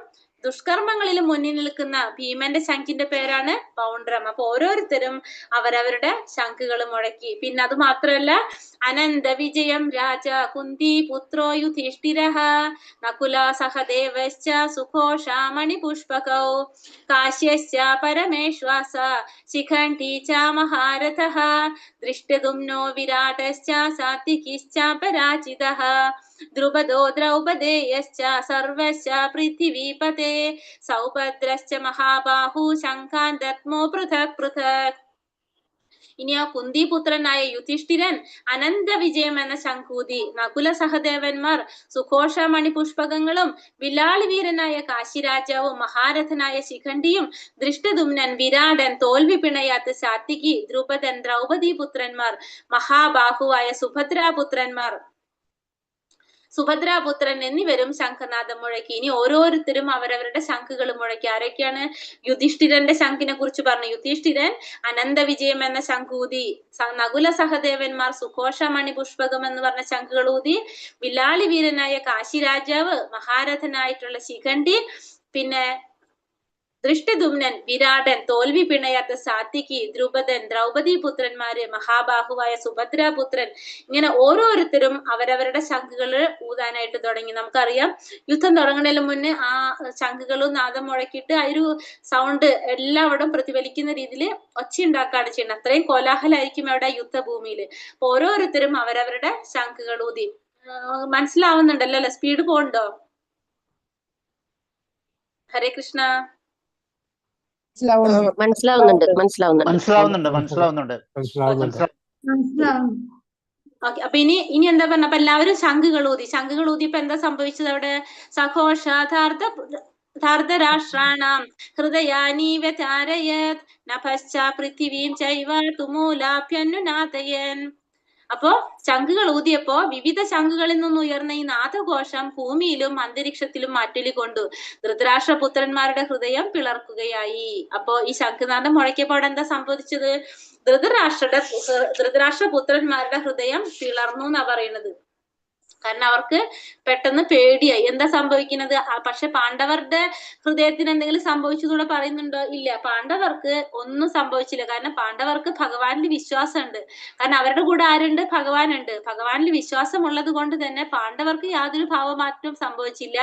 ദുഷ്കർമ്മങ്ങളിൽ മുന്നിൽ നിൽക്കുന്ന ഭീമന്റെ ശംഖിന്റെ പേരാണ് പൗണ്ഡ്രം. അപ്പൊ ഓരോരുത്തരും അവരവരുടെ ശംഖുകൾ മുഴക്കി. പിന്നെ അത് മാത്രമല്ല, അനന്ത വിജയം രാജ കുന്തി പുത്രോ യുധിഷ്ഠിരഃ നകുല സഹദേവശ്ച സുഘോഷാമണി പുഷ്പകൗ കാശ്യശ്ച പരമേശ്വാസ ശിഖണ്ഡി ച മഹാരഥഃ ദൃഷ്ടദ്യുമ്നോ വിരാടശ്ച സാത്വികിശ്ച പരാജിതഃ ദ്രുപദോ ദ്രൗപദേയശ്ച സർവശ്ച പൃഥിവീപതേ സൗഭദ്രശ്ച മഹാബാഹു ശംഖാൻ ദത്മോ പൃഥക് പൃഥക്. ഇനിയോ കുന്തിപുത്രനായ യുധിഷ്ഠിരൻ അനന്ത വിജയം എന്ന ശംഖൂതി. നകുല സഹദേവന്മാർ സുഘോഷമണി പുഷ്പകങ്ങളും വിലാളി വീരനായ കാശിരാജാവും മഹാരഥനായ ശിഖണ്ഡിയും ദൃഷ്ടദുമ്നൻ വിരാടൻ തോൽവി പിണയാത്ത സാത്വികി ദ്രുപദൻ ദ്രൗപദി പുത്രന്മാർ മഹാബാഹുവായ സുഭദ്രാപുത്രൻ എന്നിവരും ശംഖനാദം മുഴക്കി. ഇനി ഓരോരുത്തരും അവരവരുടെ ശംഖുകൾ മുഴക്കി. ആരൊക്കെയാണ്? യുധിഷ്ഠിരന്റെ ശംഖിനെ കുറിച്ച് പറഞ്ഞു. യുധിഷ്ഠിരൻ അനന്ത വിജയം എന്ന ശംഖൂതി. നകുല സഹദേവന്മാർ സുഘോഷമണി പുഷ്പകം എന്ന് പറഞ്ഞ ശംഖുകൾ ഊതി. വിലാളി വീരനായ കാശി രാജാവ്, മഹാരഥനായിട്ടുള്ള ശിഖണ്ഡി, പിന്നെ ദൃഷ്ടദുമ്നൻ വിരാടൻ തോൽവി പിണയാത്ത സാത്വികി, ദ്രുപദൻ, ദ്രൗപദി പുത്രന്മാര്, മഹാബാഹുവായ സുഭദ്രാപുത്രൻ, ഇങ്ങനെ ഓരോരുത്തരും അവരവരുടെ ശംഖുകള് ഊതാനായിട്ട് തുടങ്ങി. നമുക്കറിയാം, യുദ്ധം തുടങ്ങുന്നതിന് മുന്നേ ആ ശംഖുകളും നാദം മുഴക്കിയിട്ട് ആ ഒരു സൗണ്ട് എല്ലാവരും പ്രതിഫലിക്കുന്ന രീതിയിൽ ഒച്ചയുണ്ടാക്കാണ് ചെയ്യുന്നത്. അത്രയും കോലാഹലമായിരിക്കും അവിടെ യുദ്ധഭൂമിയിൽ. അപ്പൊ ഓരോരുത്തരും അവരവരുടെ ശംഖുകൾ ഊതി. മനസ്സിലാവുന്നുണ്ടല്ലോ അല്ലെ? സ്പീഡ് പോണ്ടോ? ഹരേ കൃഷ്ണ. മനസ്സിലാവുന്നുണ്ട്. ഓക്കെ, അപ്പൊ ഇനി എന്താ പറഞ്ഞ, അപ്പൊ എല്ലാവരും ശംഖുകൾ ഊതിയപ്പോ എന്താ സംഭവിച്ചത് അവിടെ? സഘോഷാധാർദ്ധരാഷ്ട്രാണാം ഹൃദയാനീവ ചാരയത് നഭശ്ച പൃഥിവീം ചൈവ തുമൂലാഭ്യനുനാഥയൻ. അപ്പോ ശംഖുകൾ ഊതിയപ്പോ വിവിധ ശംഖുകളിൽ നിന്ന് ഉയർന്ന ഈ നാദഘോഷം ഭൂമിയിലും അന്തരീക്ഷത്തിലും മാറ്റൊലിക്കൊണ്ടു. ധൃതരാഷ്ട്രപുത്രന്മാരുടെ ഹൃദയം പിളർക്കുകയായി. അപ്പോ ഈ ശംഖുനാദം മുഴക്കിയപ്പോൾ അവിടെ എന്താ സംഭവിച്ചത്? ധൃതരാഷ്ട്രപുത്രന്മാരുടെ ഹൃദയം പിളർന്നു എന്നാ പറയുന്നത്. കാരണം അവർക്ക് പെട്ടെന്ന് പേടിയായി. എന്താ സംഭവിക്കുന്നത്? പക്ഷെ പാണ്ഡവരുടെ ഹൃദയത്തിന് എന്തെങ്കിലും സംഭവിച്ചതൂടെ പറയുന്നുണ്ടോ? ഇല്ല, പാണ്ഡവർക്ക് ഒന്നും സംഭവിച്ചില്ല. കാരണം പാണ്ഡവർക്ക് ഭഗവാനിൽ വിശ്വാസമുണ്ട്. കാരണം അവരുടെ കൂടെ ആരുണ്ട്? ഭഗവാനുണ്ട്. ഭഗവാനിൽ വിശ്വാസം ഉള്ളത് കൊണ്ട് തന്നെ പാണ്ഡവർക്ക് യാതൊരു ഭാവമാറ്റവും സംഭവിച്ചില്ല.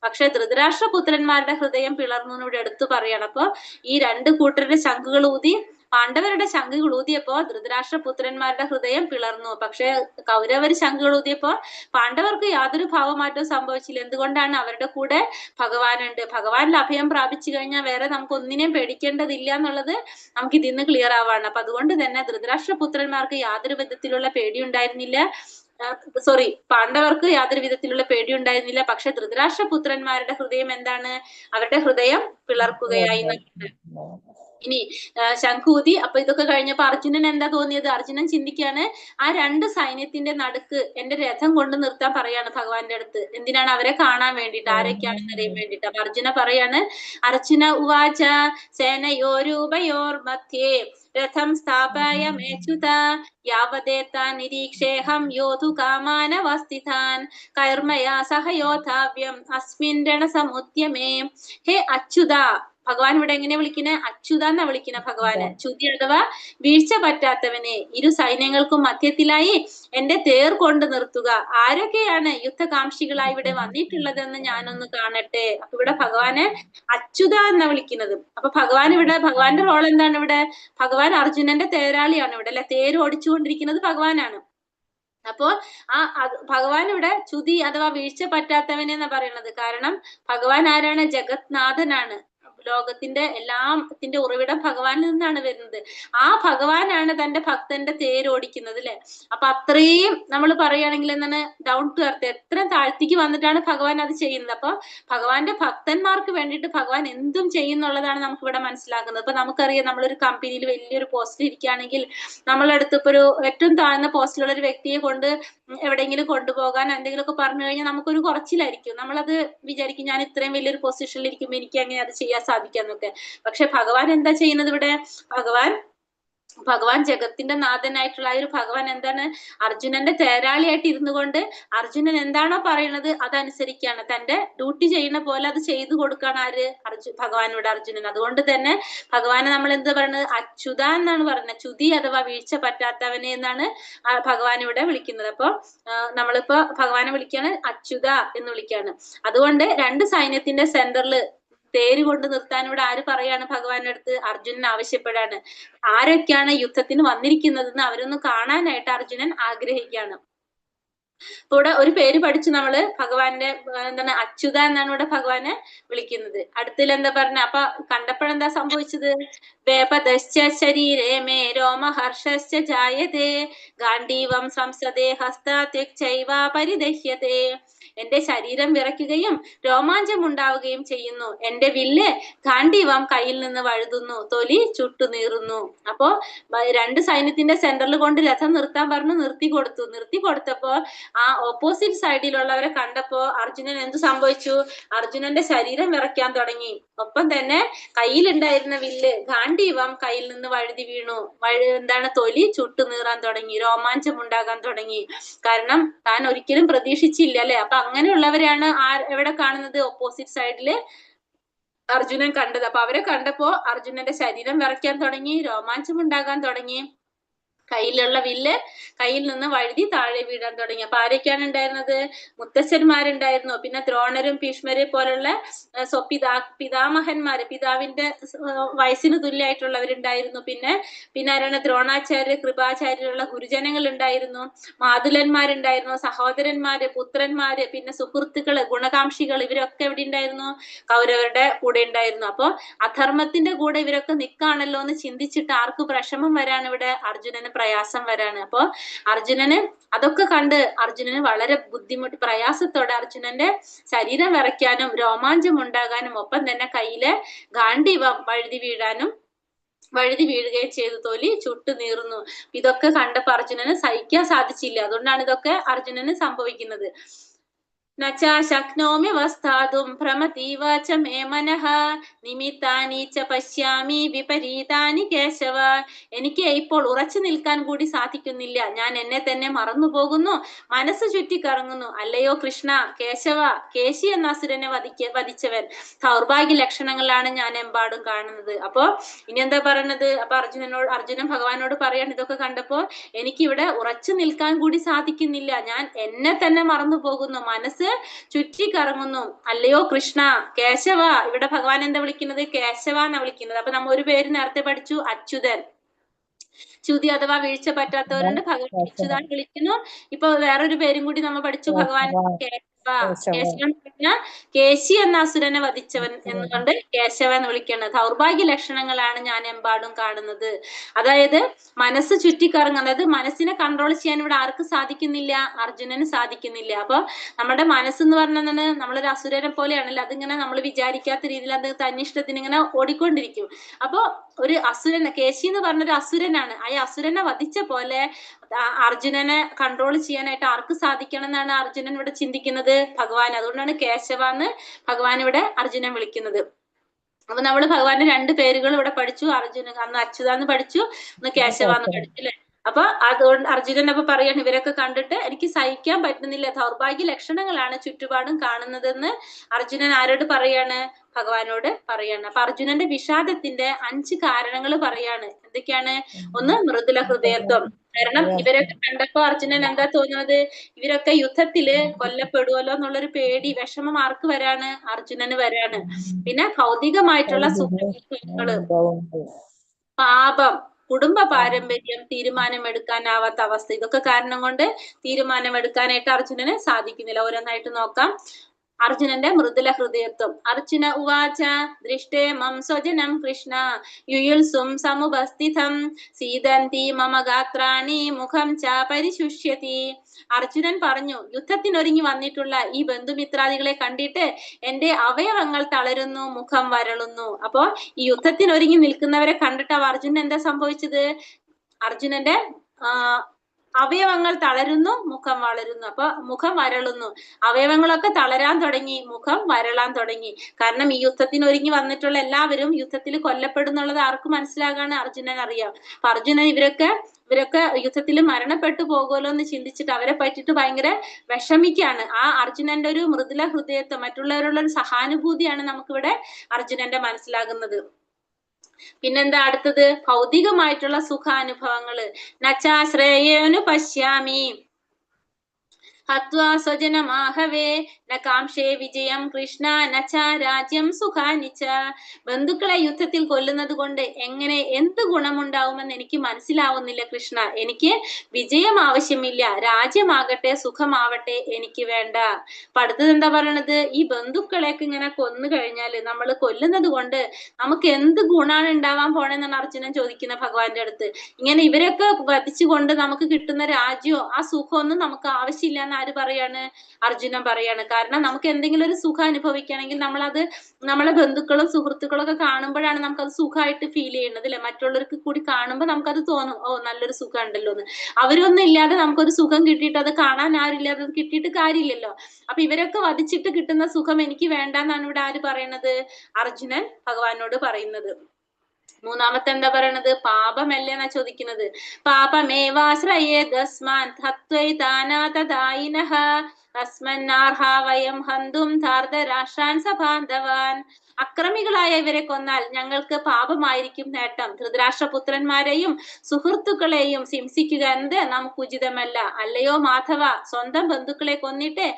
പക്ഷെ ധൃതരാഷ്ട്രപുത്രന്മാരുടെ ഹൃദയം പിളർന്നു ഇവിടെ എടുത്തു പറയണം. അപ്പൊ ഈ രണ്ട് കൂട്ടരുടെ ശംഖുകൾ ഊതി പാണ്ഡവരുടെ ശംഖുകൾ ഊതിയപ്പോ ധൃതരാഷ്ട്രപുത്രന്മാരുടെ ഹൃദയം പിളർന്നു. പക്ഷെ കൗരവര് ശംഖുകൾ ഊതിയപ്പോ പാണ്ഡവർക്ക് യാതൊരു ഭാവമാറ്റവും സംഭവിച്ചില്ല. എന്തുകൊണ്ടാണ്? അവരുടെ കൂടെ ഭഗവാനുണ്ട്. ഭഗവാനിൽ അഭയം പ്രാപിച്ചു കഴിഞ്ഞാൽ വേറെ നമുക്ക് ഒന്നിനെയും പേടിക്കേണ്ടതില്ല എന്നുള്ളത് നമുക്ക് ഇതിന്ന് ക്ലിയർ ആവാണ്. അപ്പൊ അതുകൊണ്ട് തന്നെ ധൃതരാഷ്ട്രപുത്രന്മാർക്ക് യാതൊരു വിധത്തിലുള്ള പേടിയുണ്ടായിരുന്നില്ല. പാണ്ഡവർക്ക് യാതൊരു വിധത്തിലുള്ള പേടിയുണ്ടായിരുന്നില്ല. പക്ഷെ ധൃതരാഷ്ട്രപുത്രന്മാരുടെ ഹൃദയം എന്താണ്? അവരുടെ ഹൃദയം പിളർക്കുകയായി. ഇനി ശംഖൂതി. അപ്പൊ ഇതൊക്കെ കഴിഞ്ഞപ്പോ അർജുനൻ എന്താ തോന്നിയത്? അർജുനൻ ചിന്തിക്കാണ്, ആ രണ്ട് സൈന്യത്തിന്റെ നടുക്ക് എന്റെ രഥം കൊണ്ട് നിർത്താൻ പറയാണ് ഭഗവാന്റെ അടുത്ത്. എന്തിനാണ്? അവരെ കാണാൻ വേണ്ടിട്ട്, ആരൊക്കെയാണെന്ന് അറിയാൻ വേണ്ടിട്ട്. അപ്പൊ അർജുന പറയാണ്, അർജുന ഉവാച സേനയോരുഭയോർ മധ്യേ രഥം സ്ഥാപയമേച്യുത യാവദേതാൻ നിരീക്ഷേഹം യോധു കാമാനവസ്ഥിതാൻ കർമ്മയാ സഹയോധാവ്യം അസ്മിൻ രണസമുദ്യമേ. ഹേ അച്യുത. ഭഗവാൻ ഇവിടെ എങ്ങനെ വിളിക്കുന്നത്? അച്യുത എന്നാ വിളിക്കുന്നത് ഭഗവാന്. ച്യുതി അഥവാ വീഴ്ച പറ്റാത്തവനെ, ഇരു സൈന്യങ്ങൾക്കും മധ്യത്തിലായി എന്റെ തേർ കൊണ്ട് നിർത്തുക. ആരൊക്കെയാണ് യുദ്ധകാംക്ഷികളായി ഇവിടെ വന്നിട്ടുള്ളതെന്ന് ഞാനൊന്ന് കാണട്ടെ. അപ്പൊ ഇവിടെ ഭഗവാന് അച്യുത എന്നാ വിളിക്കുന്നത്. അപ്പൊ ഭഗവാന്റെ റോൾ എന്താണ് ഇവിടെ? ഭഗവാൻ അർജുനന്റെ തേരാളിയാണ് ഇവിടെ, അല്ലെ? തേര് ഓടിച്ചുകൊണ്ടിരിക്കുന്നത് ഭഗവാനാണ്. അപ്പോ ഭഗവാൻ ഇവിടെ ച്യുതി അഥവാ വീഴ്ച പറ്റാത്തവനെന്നാ പറയുന്നത്. കാരണം ഭഗവാൻ ആരാണ്? ജഗത്നാഥനാണ്. ലോകത്തിന്റെ എല്ലാത്തിന്റെ ഉറവിടം ഭഗവാനിൽ നിന്നാണ് വരുന്നത്. ആ ഭഗവാനാണ് തന്റെ ഭക്തന്റെ തേരോടിക്കുന്നത്, അല്ലെ? അപ്പൊ അത്രയും നമ്മൾ പറയുകയാണെങ്കിൽ എന്താണ്, ഡൗൺ ടു എർത്ത്, എത്ര താഴ്ത്തിക്ക് വന്നിട്ടാണ് ഭഗവാൻ അത് ചെയ്യുന്നത്. അപ്പൊ ഭഗവാന്റെ ഭക്തന്മാർക്ക് വേണ്ടിയിട്ട് ഭഗവാൻ എന്തും ചെയ്യുന്നുള്ളതാണ് നമുക്ക് ഇവിടെ മനസ്സിലാക്കുന്നത്. അപ്പൊ നമുക്കറിയാം, നമ്മളൊരു കമ്പനിയിൽ വലിയൊരു പോസ്റ്റിൽ ഇരിക്കുകയാണെങ്കിൽ നമ്മളടുത്ത് ഇപ്പൊ ഒരു ഏറ്റവും താഴ്ന്ന പോസ്റ്റിലുള്ള ഒരു വ്യക്തിയെ കൊണ്ട് എവിടെയെങ്കിലും കൊണ്ടുപോകാൻ എന്തെങ്കിലുമൊക്കെ പറഞ്ഞു കഴിഞ്ഞാൽ നമുക്കൊരു കുറച്ചിലായിരിക്കും. നമ്മളത് വിചാരിക്കും, ഞാൻ ഇത്രയും വലിയൊരു പൊസിഷനിൽ ഇരിക്കുമ്പോൾ എനിക്ക് അങ്ങനെ അത് ചെയ്യാൻ സാധിക്കാന്നൊക്കെ. പക്ഷെ ഭഗവാൻ എന്താ ചെയ്യുന്നത് ഇവിടെ? ഭഗവാൻ ജഗത്തിന്റെ നാഥനായിട്ടുള്ള ആ ഒരു ഭഗവാൻ എന്താണ്? അർജുനന്റെ തേരാളിയായിട്ട് ഇരുന്നു കൊണ്ട് അർജുനൻ എന്താണോ പറയുന്നത് അതനുസരിക്കാണ്. തന്റെ ഡ്യൂട്ടി ചെയ്യുന്ന പോലെ അത് ചെയ്തു കൊടുക്കാണ് ആര്? ഭഗവാനോട് അർജുനൻ. അതുകൊണ്ട് തന്നെ ഭഗവാനെ നമ്മൾ എന്താ പറയുന്നത്? അച്യുത എന്നാണ് പറയുന്നത്. ച്യുതി അഥവാ വീഴ്ച പറ്റാത്തവനെ എന്നാണ് ഭഗവാൻ ഇവിടെ വിളിക്കുന്നത്. അപ്പൊ നമ്മളിപ്പോ ഭഗവാനെ വിളിക്കാണ് അച്യുത എന്ന് വിളിക്കാണ്. അതുകൊണ്ട് രണ്ട് സൈന്യത്തിന്റെ സെന്ററിൽ തേര് കൊണ്ട് നിർത്താൻ ഇവിടെ ആര് പറയാണ്? ഭഗവാന്റെ അടുത്ത് അർജുനൻ ആവശ്യപ്പെടാണ്. ആരൊക്കെയാണ് യുദ്ധത്തിന് വന്നിരിക്കുന്നതെന്ന് അവരൊന്ന് കാണാനായിട്ട് അർജുനൻ ആഗ്രഹിക്കുകയാണ്. ഇവിടെ ഒരു പേര് പഠിച്ചു നമ്മള് ഭഗവാന്റെ എന്താണ് അച്യുത എന്നാണ് ഇവിടെ ഭഗവാനെ വിളിക്കുന്നത്. അടുത്തിൽ എന്താ പറഞ്ഞ അപ്പൊ കണ്ടപ്പോഴെന്താ സംഭവിച്ചത്? വേപദശ്ച ശരീരേ മേ രോമഹർഷശ്ച ജായതേ ഗാണ്ഡീവം സംസദേ ഹസ്താത്യക്ചൈവ പരിദഹ്യതേ. എന്റെ ശരീരം വിറയ്ക്കുകയും രോമാഞ്ചം ഉണ്ടാവുകയും ചെയ്യുന്നു. എന്റെ വില്ല് ഗാണ്ഡീവം കയ്യിൽ നിന്ന് വഴുതുന്നു, തൊലി ചുട്ടുനീറുന്നു. അപ്പോ രണ്ട് സൈന്യത്തിന്റെ സെന്ററിൽ കൊണ്ട് രഥം നിർത്താൻ പറഞ്ഞു, നിർത്തി കൊടുത്തപ്പോ ആ ഓപ്പോസിറ്റ് സൈഡിലുള്ളവരെ കണ്ടപ്പോ അർജുനൻ എന്ത് സംഭവിച്ചു? അർജുനന്റെ ശരീരം വിറയ്ക്കാൻ തുടങ്ങി. ഒപ്പം തന്നെ കയ്യിലുണ്ടായിരുന്ന വില്ല് ഗാണ്ഡീവം കയ്യിൽ നിന്ന് വഴുതി വീണു. എന്താണ് തൊലി ചുട്ടുനീറാൻ തുടങ്ങി, രോമാഞ്ചം ഉണ്ടാകാൻ തുടങ്ങി. കാരണം താൻ ഒരിക്കലും പ്രതീക്ഷിച്ചില്ല അല്ലെ. അപ്പൊ അങ്ങനെയുള്ളവരെയാണ് എവിടെ കാണുന്നത്? ഓപ്പോസിറ്റ് സൈഡില് അർജുനൻ കണ്ടത്. അപ്പൊ അവരെ കണ്ടപ്പോ അർജുനന്റെ ശരീരം വിറയ്ക്കാൻ തുടങ്ങി, രോമാഞ്ചം ഉണ്ടാകാൻ തുടങ്ങി, കയ്യിലുള്ള വില്ല് കയ്യിൽ നിന്ന് വഴുതി താഴെ വീഴാൻ തുടങ്ങി. അപ്പൊ ആരൊക്കെയാണ് ഉണ്ടായിരുന്നത്? മുത്തച്ഛന്മാരുണ്ടായിരുന്നു, പിന്നെ ദ്രോണരും ഭീഷ്മരെ പോലുള്ള പിതാമഹന്മാര്, പിതാവിന്റെ വയസ്സിന് തുല്യമായിട്ടുള്ളവരുണ്ടായിരുന്നു. പിന്നെ ആരാണ്? ദ്രോണാചാര്യ, കൃപാചാര്യരുള്ള ഗുരുജനങ്ങൾ ഉണ്ടായിരുന്നു, മാതുലന്മാരുണ്ടായിരുന്നു, സഹോദരന്മാര്, പുത്രന്മാര്, പിന്നെ സുഹൃത്തുക്കള്, ഗുണകാംക്ഷികൾ, ഇവരൊക്കെ എവിടെ ഉണ്ടായിരുന്നു? കൗരവരുടെ കൂടെ ഉണ്ടായിരുന്നു. അപ്പൊ അധർമ്മത്തിന്റെ കൂടെ ഇവരൊക്കെ നിൽക്കാണല്ലോ എന്ന് ചിന്തിച്ചിട്ട് ആർക്ക് വിഷമം വരാണ്? ഇവിടെ അർജുനന് പ്രയാസം വരാണ്. അപ്പൊ അർജുനന് അതൊക്കെ കണ്ട് അർജുനന് വളരെ ബുദ്ധിമുട്ട്, പ്രയാസത്തോടെ അർജുനന്റെ ശരീരം വിറയ്ക്കാനും രോമാഞ്ചം ഉണ്ടാകാനും ഒപ്പം തന്നെ കയ്യിലെ ഗാണ്ഡീവം വഴുതി വീഴുകയും ചെയ്തു, തൊലി ചുട്ടു നീറുന്നു. ഇതൊക്കെ കണ്ടപ്പോ അർജുനന് സഹിക്കാൻ സാധിച്ചില്ല. അതുകൊണ്ടാണ് ഇതൊക്കെ അർജുനന് സംഭവിക്കുന്നത്. നച ശക്നോമി വസ്താതും ഭ്രമതീവ ച മേ മനഃ നിമിത്താനി ച പശ്യാമി വിപരീതാനി കേശവ. എനിക്ക് ഇപ്പോൾ ഉറച്ചു നിൽക്കാൻ കൂടി സാധിക്കുന്നില്ല. ഞാൻ എന്നെ തന്നെ മറന്നു പോകുന്നു, മനസ്സ് ചുറ്റിക്കറങ്ങുന്നു. അല്ലയോ കൃഷ്ണ, കേശവ, കേശി എന്ന അസുരനെ വധിച്ചവൻ, ദൗർഭാഗ്യ ലക്ഷണങ്ങളാണ് ഞാൻ എമ്പാടും കാണുന്നത്. അപ്പോ ഇനി എന്താ പറയുന്നത്? അപ്പൊ അർജുനൻ ഭഗവാനോട് പറയാണ്, ഇതൊക്കെ കണ്ടപ്പോ എനിക്കിവിടെ ഉറച്ചു നിൽക്കാൻ കൂടി സാധിക്കുന്നില്ല, ഞാൻ എന്നെ തന്നെ മറന്നു പോകുന്നു, മനസ്സ് ചുറ്റിക്കറങ്ങുന്നു. അല്ലയോ കൃഷ്ണ, കേശവ. ഇവിടെ ഭഗവാൻ എന്താ വിളിക്കുന്നത്? കേശവ എന്നാ വിളിക്കുന്നത്. അപ്പൊ നമ്മ ഒരു പേര് നേരത്തെ പഠിച്ചു, അച്യുതൻ. ച്യുതി അഥവാ വീഴ്ച പറ്റാത്തവരുണ്ട്, ഭഗവാൻ അച്യുതാൻ വിളിക്കുന്നു. ഇപ്പൊ വേറൊരു പേരും കൂടി നമ്മൾ പഠിച്ചു, ഭഗവാൻ കേശവ. കേശവൻ പറഞ്ഞ കേശി എന്ന അസുരനെ വധിച്ചവൻ എന്നുകൊണ്ട് കേശവ എന്ന് വിളിക്കുന്നത്. ദൗർഭാഗ്യ ലക്ഷണങ്ങളാണ് ഞാൻ എമ്പാടും കാണുന്നത്. അതായത് മനസ്സ് ചുറ്റിക്കറങ്ങും, അതായത് മനസ്സിനെ കൺട്രോൾ ചെയ്യാൻ ഇവിടെ ആർക്ക് സാധിക്കുന്നില്ല? അർജുനന് സാധിക്കുന്നില്ല. അപ്പൊ നമ്മുടെ മനസ്സെന്ന് പറഞ്ഞാൽ നമ്മളൊരു അസുരനെ പോലെയാണല്ലോ, അതിങ്ങനെ നമ്മൾ വിചാരിക്കാത്ത രീതിയിൽ അത് തന്നിഷ്ടത്തിന് ഇങ്ങനെ ഓടിക്കൊണ്ടിരിക്കും. അപ്പൊ ഒരു അസുരൻ, കേശി എന്ന് പറഞ്ഞൊരു അസുരനാണ്. ആ അസുരനെ വധിച്ച പോലെ അർജുനനെ കൺട്രോൾ ചെയ്യാനായിട്ട് ആർക്ക് സാധിക്കണം എന്നാണ് അർജുനൻ ഇവിടെ ചിന്തിക്കുന്നത്? ഭഗവാൻ. അതുകൊണ്ടാണ് കേശവ എന്ന് ഭഗവാൻ ഇവിടെ അർജുനൻ വിളിക്കുന്നത്. അപ്പൊ നമ്മള് ഭഗവാന്റെ രണ്ട് പേരുകൾ ഇവിടെ പഠിച്ചു. അന്ന് അച്യുതാന്ന് പഠിച്ചു, ഒന്ന് കേശവാന്ന് പഠിച്ചു അല്ലെ. അപ്പൊ അതുകൊണ്ട് അർജുനൻ അപ്പൊ പറയാണ്, ഇവരൊക്കെ കണ്ടിട്ട് എനിക്ക് സഹിക്കാൻ പറ്റുന്നില്ല, ദൗർഭാഗ്യ ലക്ഷണങ്ങളാണ് ചുറ്റുപാടും കാണുന്നതെന്ന് അർജുനൻ ആരോട് പറയാണ്? ഭഗവാനോട് പറയാണ്. അപ്പൊ അർജുനന്റെ വിഷാദത്തിന്റെ 5 കാരണങ്ങൾ പറയാണ്. എന്തൊക്കെയാണ്? ഒന്ന്, മൃദുല ഹൃദയത്വം. കാരണം ഇവരൊക്കെ കണ്ടപ്പോ അർജുനൻ എന്താ തോന്നുന്നത്? ഇവരൊക്കെ യുദ്ധത്തില് കൊല്ലപ്പെടുവല്ലോ എന്നുള്ളൊരു പേടി, വിഷമം ആർക്ക് വരാണ്? അർജുനന് വരാണ്. പിന്നെ ഭൗതികമായിട്ടുള്ള സുഖങ്ങള്, പാപം, കുടുംബ പാരമ്പര്യം, തീരുമാനമെടുക്കാനാവാത്ത അവസ്ഥ, ഇതൊക്കെ കാരണം കൊണ്ട് തീരുമാനമെടുക്കാനായിട്ട് അർജുനന് സാധിക്കുന്നില്ല. ഓരോന്നായിട്ട് നോക്കാം. അർജുനന്റെ മൃദുല ഹൃദയത്വം. അർജുന ഉവാച ദൃഷ്ടേ മം സ്വജനം കൃഷ്ണ യുയുത്സും സമുപസ്ഥിതം സീദന്തി മമ ഗാത്രാണി മുഖം ച പരിശുഷ്യതി. അർജുനൻ പറഞ്ഞു, യുദ്ധത്തിനൊരുങ്ങി വന്നിട്ടുള്ള ഈ ബന്ധുമിത്രാദികളെ കണ്ടിട്ട് എന്റെ അവയവങ്ങൾ തളരുന്നു, മുഖം വരളുന്നു. അപ്പോ ഈ യുദ്ധത്തിനൊരുങ്ങി നിൽക്കുന്നവരെ കണ്ടിട്ട് അർജുനൻ എന്താ സംഭവിച്ചത്? അർജുനന്റെ അവയവങ്ങൾ തളരുന്നു, മുഖം വളരുന്നു. അപ്പൊ മുഖം വരളുന്നു, അവയവങ്ങളൊക്കെ തളരാൻ തുടങ്ങി, മുഖം വരളാൻ തുടങ്ങി. കാരണം ഈ യുദ്ധത്തിനൊരുങ്ങി വന്നിട്ടുള്ള എല്ലാവരും യുദ്ധത്തിൽ കൊല്ലപ്പെടുന്നുള്ളത് ആർക്ക് മനസ്സിലാകാണ്? അർജുനൻ അറിയാം. അപ്പൊ അർജുനൻ ഇവരൊക്കെ യുദ്ധത്തിൽ മരണപ്പെട്ടു പോകുമല്ലോ എന്ന് ചിന്തിച്ചിട്ട് അവരെ പറ്റിയിട്ട് ഭയങ്കര വിഷമിക്കാണ്. ആ അർജുനന്റെ ഒരു മൃദുല ഹൃദയത്വം, മറ്റുള്ളവരുള്ള ഒരു സഹാനുഭൂതിയാണ് നമുക്കിവിടെ അർജുനന്റെ മനസ്സിലാകുന്നത്. പിന്നെന്താ അടുത്തത്? ഭൗതികമായിട്ടുള്ള സുഖാനുഭവങ്ങള്. നച്ചാശ്രയേനു പശ്യാമി ഹത്വാ സ്വജനമാഹവേ ന കാംക്ഷേ വിജയം കൃഷ്ണ നച്ച രാജ്യം സുഖാനിച്ച. ബന്ധുക്കളെ യുദ്ധത്തിൽ കൊല്ലുന്നത് കൊണ്ട് എങ്ങനെ എന്ത് ഗുണമുണ്ടാവുമെന്ന് എനിക്ക് മനസ്സിലാവുന്നില്ല കൃഷ്ണ. എനിക്ക് വിജയം ആവശ്യമില്ല, രാജ്യമാകട്ടെ സുഖമാവട്ടെ എനിക്ക് വേണ്ട. അപ്പൊ അടുത്തത് എന്താ പറയണത്? ഈ ബന്ധുക്കളെയൊക്കെ ഇങ്ങനെ കൊന്നു കഴിഞ്ഞാല്, നമ്മൾ കൊല്ലുന്നത് കൊണ്ട് നമുക്ക് എന്ത് ഗുണാണ് ഉണ്ടാവാൻ പോണെന്നാണ് അർജുനൻ ചോദിക്കുന്ന ഭഗവാന്റെ അടുത്ത്. ഇങ്ങനെ ഇവരൊക്കെ വധിച്ചുകൊണ്ട് നമുക്ക് കിട്ടുന്ന രാജ്യമോ ആ സുഖമൊന്നും നമുക്ക് ആവശ്യമില്ല എന്ന് ആര് പറയാണ്? അർജുനൻ പറയാണ്. കാരണം നമുക്ക് എന്തെങ്കിലും ഒരു സുഖം അനുഭവിക്കണമെങ്കിൽ നമ്മളത് നമ്മളെ ബന്ധുക്കളും സുഹൃത്തുക്കളും ഒക്കെ കാണുമ്പോഴാണ് നമുക്കത് സുഖമായിട്ട് ഫീൽ ചെയ്യുന്നത് അല്ലെ. മറ്റുള്ളവർക്ക് കൂടി കാണുമ്പോൾ നമുക്കത് തോന്നും, ഓ നല്ലൊരു സുഖം ഉണ്ടല്ലോ എന്ന്. അവരൊന്നും ഇല്ലാതെ നമുക്കൊരു സുഖം കിട്ടിയിട്ട് അത് കാണാൻ ആരില്ലാതെ അത് കിട്ടിയിട്ട് കാര്യമില്ലല്ലോ. അപ്പൊ ഇവരൊക്കെ വധിച്ചിട്ട് കിട്ടുന്ന സുഖം എനിക്ക് വേണ്ട എന്നാണ് ഇവിടെ ആര് പറയണത്? അർജുനൻ ഭഗവാനോട് പറയുന്നത്. മൂന്നാമത്തെ എന്താ പറയണത്? പാപമല്ലേ എന്നാ ചോദിക്കുന്നത്. പാപമേവാശ്രയേദസ്മാൻ ഹത്വൈതാനാതദായിനഃ തസ്മന്നാർഹ വയം ഹന്തും ധാർതരാഷ്ട്രാൻ സബാന്ധവാൻ. അക്രമികളായ ഇവരെ കൊന്നാൽ ഞങ്ങൾക്ക് പാപമായിരിക്കും നേട്ടം. ധൃതരാഷ്ട്രപുത്രന്മാരെയും സുഹൃത്തുക്കളെയും ഹിംസിക്കുക എന്ത് നമുക്ക് ഉചിതമല്ല. അല്ലയോ മാധവ, സ്വന്തം ബന്ധുക്കളെ കൊന്നിട്ട്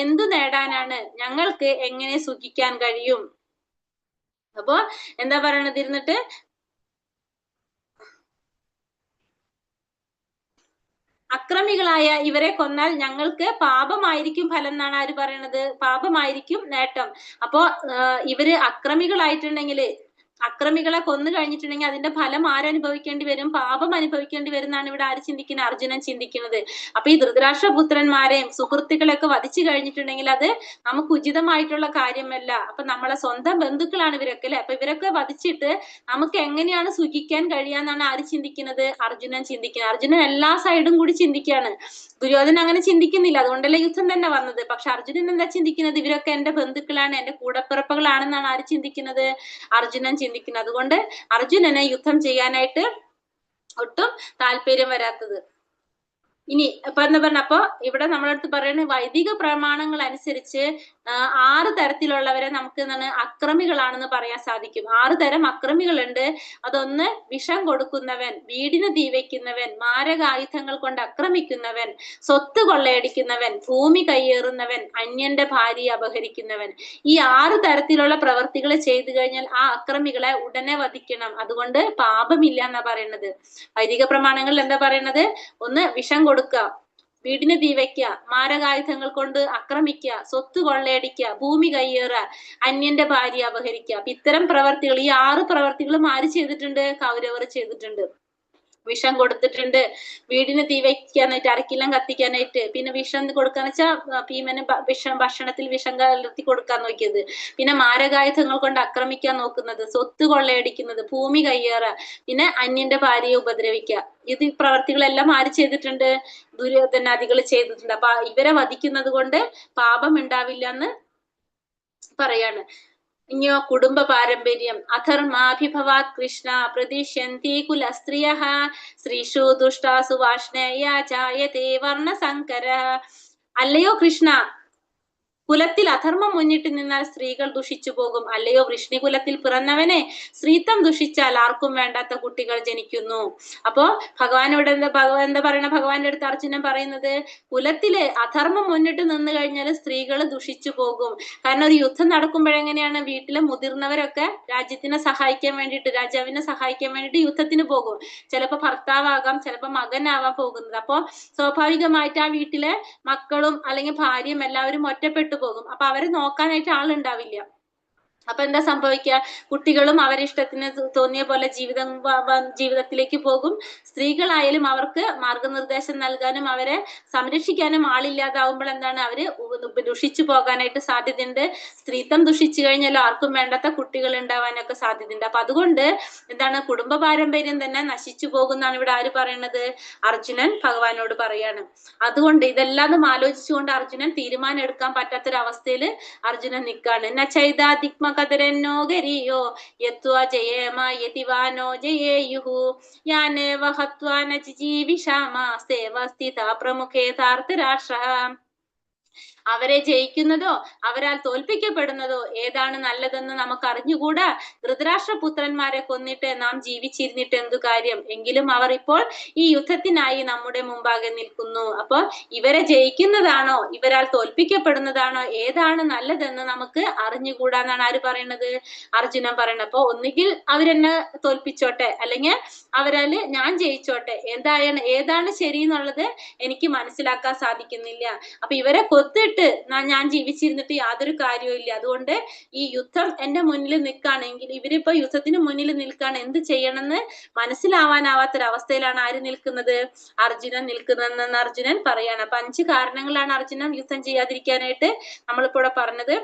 എന്തു നേടാനാണ്? ഞങ്ങൾക്ക് എങ്ങനെ സുഖിക്കാൻ കഴിയും? അപ്പോ എന്താ പറയണത്? ഇരുന്നിട്ട് അക്രമികളായ ഇവരെ കൊന്നാൽ ഞങ്ങൾക്ക് പാപമായിരിക്കും ഫലം എന്നാണ് ആര് പറയണത്? പാപമായിരിക്കും നേട്ടം. അപ്പോ ഇവര് അക്രമികളായിട്ടുണ്ടെങ്കിൽ, അക്രമികളെ കൊന്നു കഴിഞ്ഞിട്ടുണ്ടെങ്കിൽ അതിന്റെ ഫലം ആരനുഭവിക്കേണ്ടി വരും? പാപം അനുഭവിക്കേണ്ടി വരും എന്നാണ് ഇവിടെ ആര് ചിന്തിക്കുന്നത്? അർജുനൻ ചിന്തിക്കുന്നത്. അപ്പൊ ഈ ധൃതരാഷ്ട്രപുത്രന്മാരെയും സുഹൃത്തുക്കളെയൊക്കെ വധിച്ചു കഴിഞ്ഞിട്ടുണ്ടെങ്കിൽ അത് നമുക്ക് ഉചിതമായിട്ടുള്ള കാര്യമല്ല. അപ്പൊ നമ്മളെ സ്വന്തം ബന്ധുക്കളാണ് ഇവരൊക്കെ അല്ലെ. അപ്പൊ ഇവരൊക്കെ വധിച്ചിട്ട് നമുക്ക് എങ്ങനെയാണ് സുഖിക്കാൻ കഴിയാന്നാണ് ആര് ചിന്തിക്കുന്നത്? അർജുനൻ ചിന്തിക്കുന്നത്. അർജുനൻ എല്ലാ സൈഡും കൂടി ചിന്തിക്കുകയാണ്. ദുര്യോധനൻ അങ്ങനെ ചിന്തിക്കുന്നില്ല, അതുകൊണ്ടല്ലേ യുദ്ധം തന്നെ വന്നത്. പക്ഷെ അർജുനൻ എന്താ ചിന്തിക്കുന്നത്? ഇവരൊക്കെ എന്റെ ബന്ധുക്കളാണ്, എന്റെ കൂടപ്പിറപ്പുകളാണെന്നാണ് ആര് ചിന്തിക്കുന്നത്? അർജുനൻ ചിന്തിക്കുന്നത്. അതുകൊണ്ട് അർജുനനെ യുദ്ധം ചെയ്യാനായിട്ട് ഒട്ടും താല്പര്യം വരാത്തത്. ഇനി ഇപ്പൊ എന്താ പറഞ്ഞ, അപ്പൊ ഇവിടെ നമ്മളടുത്ത് പറയുന്നത് വൈദിക പ്രമാണങ്ങൾ അനുസരിച്ച് 6 തരത്തിലുള്ളവരെ നമുക്ക് എന്താണ് അക്രമികളാണെന്ന് പറയാൻ സാധിക്കും. 6 തരം അക്രമികളുണ്ട്. അതൊന്ന് വിഷം കൊടുക്കുന്നവൻ, വീടിന് തീ വയ്ക്കുന്നവൻ, മാരകായുധങ്ങൾ കൊണ്ട് ആക്രമിക്കുന്നവൻ, സ്വത്ത് കൊള്ളയടിക്കുന്നവൻ, ഭൂമി കയ്യേറുന്നവൻ, അന്യന്റെ ഭാര്യയെ അപഹരിക്കുന്നവൻ. ഈ 6 തരത്തിലുള്ള പ്രവർത്തികൾ ചെയ്തു കഴിഞ്ഞാൽ ആ അക്രമികളെ ഉടനെ വധിക്കണം. അതുകൊണ്ട് പാപമില്ല എന്നാ പറയുന്നത്. വൈദിക പ്രമാണങ്ങളിൽ എന്താ പറയുന്നത്? ഒന്ന് വിഷം കൊടുക്കുക, വീടിന് തീ വയ്ക്കുക, മാരകായുധങ്ങൾ കൊണ്ട് ആക്രമിക്കുക, സ്വത്ത് കൊള്ളയടിക്കുക, ഭൂമി കയ്യേറുക, അന്യന്റെ ഭാര്യ അപഹരിക്കുക. അപ്പൊ ഇത്തരം പ്രവർത്തികൾ, ഈ 6 പ്രവർത്തികളും ആര് ചെയ്തിട്ടുണ്ട്? കൗരവർ ചെയ്തിട്ടുണ്ട്. വിഷം കൊടുത്തിട്ടുണ്ട്, വീടിന് തീ വയ്ക്കാനായിട്ട്, അരക്കില്ലം കത്തിക്കാനായിട്ട്, പിന്നെ വിഷം കൊടുക്കാന്ന് വെച്ചാൽ ഭീമന് ഭക്ഷണത്തിൽ വിഷം കലർത്തി കൊടുക്കാൻ നോക്കിയത്, പിന്നെ മാരകായുധങ്ങൾ കൊണ്ട് ആക്രമിക്കാൻ നോക്കുന്നത്, സ്വത്ത് കൊള്ളയടിക്കുന്നത്, ഭൂമി കയ്യേറുക, പിന്നെ അന്യന്റെ ഭാര്യയെ ഉപദ്രവിക്കുക. ഇത് പ്രവർത്തികളെല്ലാം ആര് ചെയ്തിട്ടുണ്ട്? ദുര്യോധനാദികൾ ചെയ്തിട്ടുണ്ട്. അപ്പൊ ഇവരെ വധിക്കുന്നത് കൊണ്ട് പാപം ഉണ്ടാവില്ല എന്ന് പറയാണ്. ഇനിയോ കുടുംബ പാരമ്പര്യം. അധർമാഭിഭവാത് കൃഷ്ണ പ്രതിഷ്യന്തി കുലസ്ത്രീയഃ സ്ത്രീഷു ദുഷ്ടാസു വാഷ്ണേയ ജായതേ വർണ്ണസങ്കര. അല്ലയോ കൃഷ്ണ, കുലത്തിൽ അധർമ്മം മുന്നിട്ട് നിന്നാൽ സ്ത്രീകൾ ദുഷിച്ചു പോകും. അല്ലയോ വൃഷ്ണികുലത്തിൽ പിറന്നവനെ, സ്ത്രീത്വം ദുഷിച്ചാൽ ആർക്കും വേണ്ടാത്ത കുട്ടികൾ ജനിക്കുന്നു. അപ്പോ ഭഗവാനോട് എന്താ പറയണ? ഭഗവാന്റെ അടുത്ത് അർജുനൻ പറയുന്നത്, കുലത്തില് അധർമ്മം മുന്നിട്ട് നിന്ന് കഴിഞ്ഞാൽ സ്ത്രീകൾ ദുഷിച്ചു പോകും. കാരണം ഒരു യുദ്ധം നടക്കുമ്പോഴെങ്ങനെയാണ്? വീട്ടിലെ മുതിർന്നവരൊക്കെ രാജ്യത്തിനെ സഹായിക്കാൻ വേണ്ടിയിട്ട്, രാജാവിനെ സഹായിക്കാൻ വേണ്ടിയിട്ട് യുദ്ധത്തിന് പോകും. ചിലപ്പോ ഭർത്താവാകാം, ചിലപ്പോ മകനാവാൻ പോകുന്നത്. അപ്പോ സ്വാഭാവികമായിട്ട് ആ വീട്ടിലെ മക്കളും അല്ലെങ്കിൽ ഭാര്യയും എല്ലാവരും ഒറ്റപ്പെട്ടു പോകും. അപ്പൊ അവരെ നോക്കാനായിട്ട് ആളുണ്ടാവില്ല. അപ്പൊ എന്താ സംഭവിക്കുക? കുട്ടികളും അവരിഷ്ടത്തിന് തോന്നിയ പോലെ ജീവിതത്തിലേക്ക് പോകും. സ്ത്രീകളായാലും അവർക്ക് മാർഗനിർദ്ദേശം നൽകാനും അവരെ സംരക്ഷിക്കാനും ആളില്ലാതാവുമ്പോൾ എന്താണ്? അവര് ദുഷിച്ചു പോകാനായിട്ട് സാധ്യതയുണ്ട്. സ്ത്രീത്വം ദുഷിച്ചു കഴിഞ്ഞാൽ ആർക്കും വേണ്ടാത്ത കുട്ടികൾ ഉണ്ടാവാനൊക്കെ സാധ്യതയുണ്ട്. അപ്പൊ അതുകൊണ്ട് എന്താണ്? കുടുംബ പാരമ്പര്യം തന്നെ നശിച്ചു പോകുന്നാണ് ഇവിടെ ആര് പറയണത്? അർജുനൻ ഭഗവാനോട് പറയാണ്. അതുകൊണ്ട് ഇതെല്ലാം ആലോചിച്ചുകൊണ്ട് അർജുനൻ തീരുമാനം എടുക്കാൻ പറ്റാത്തൊരവസ്ഥയിൽ അർജുനൻ നിൽക്കാണ്. ന ചൈതാദിക്മ കതരന്നോ ഗരിയോ യത്വാ ജയേമ യതിവാനോ ജയേയുഹു യാനേവ ഹത്വാ ന ജിജീവിഷാമ സേവ സ്ഥിതാ പ്രമുഖേ ധാർതരാഷ്ട്രഃ. അവരെ ജയിക്കുന്നതോ അവരാൽ തോൽപ്പിക്കപ്പെടുന്നതോ ഏതാണ് നല്ലതെന്ന് നമുക്ക് അറിഞ്ഞുകൂടാ. ധൃതരാഷ്ട്രപുത്രന്മാരെ കൊന്നിട്ട് നാം ജീവിച്ചിരുന്നിട്ട് എന്തു കാര്യം? എങ്കിലും അവർ ഇപ്പോൾ ഈ യുദ്ധത്തിനായി നമ്മുടെ മുമ്പാകെ നിൽക്കുന്നു. അപ്പൊ ഇവരെ ജയിക്കുന്നതാണോ ഇവരാൽ തോൽപ്പിക്കപ്പെടുന്നതാണോ ഏതാണ് നല്ലതെന്ന് നമുക്ക് അറിഞ്ഞുകൂടാ എന്നാണ് ആര് പറയുന്നത്? അർജുനൻ പറയുന്നത്. അപ്പൊ ഒന്നുകിൽ അവരെന്നെ തോൽപ്പിച്ചോട്ടെ, അല്ലെങ്കിൽ അവരാല് ഞാൻ ജയിച്ചോട്ടെ, ഏതാണ് ശരി എന്നുള്ളത് എനിക്ക് മനസ്സിലാക്കാൻ സാധിക്കുന്നില്ല. അപ്പൊ ഇവരെ കൊത്തിട്ട് ഞാൻ ജീവിച്ചിരുന്നിട്ട് യാതൊരു കാര്യവും ഇല്ല. അതുകൊണ്ട് ഈ യുദ്ധം എന്റെ മുന്നിൽ നിൽക്കുകയാണെങ്കിൽ, ഇവരിപ്പോ യുദ്ധത്തിന് മുന്നിൽ നിൽക്കുകയാണ്, എന്ത് ചെയ്യണമെന്ന് മനസ്സിലാവാനാവാത്തൊരവസ്ഥയിലാണ് ആര് നിൽക്കുന്നത്? അർജുനൻ നിൽക്കുന്നതെന്ന് അർജുനൻ പറയാണ്. അപ്പൊ 5 കാരണങ്ങളാണ് അർജുനൻ യുദ്ധം ചെയ്യാതിരിക്കാനായിട്ട് നമ്മളിപ്പോ ഇവിടെ പറഞ്ഞത്.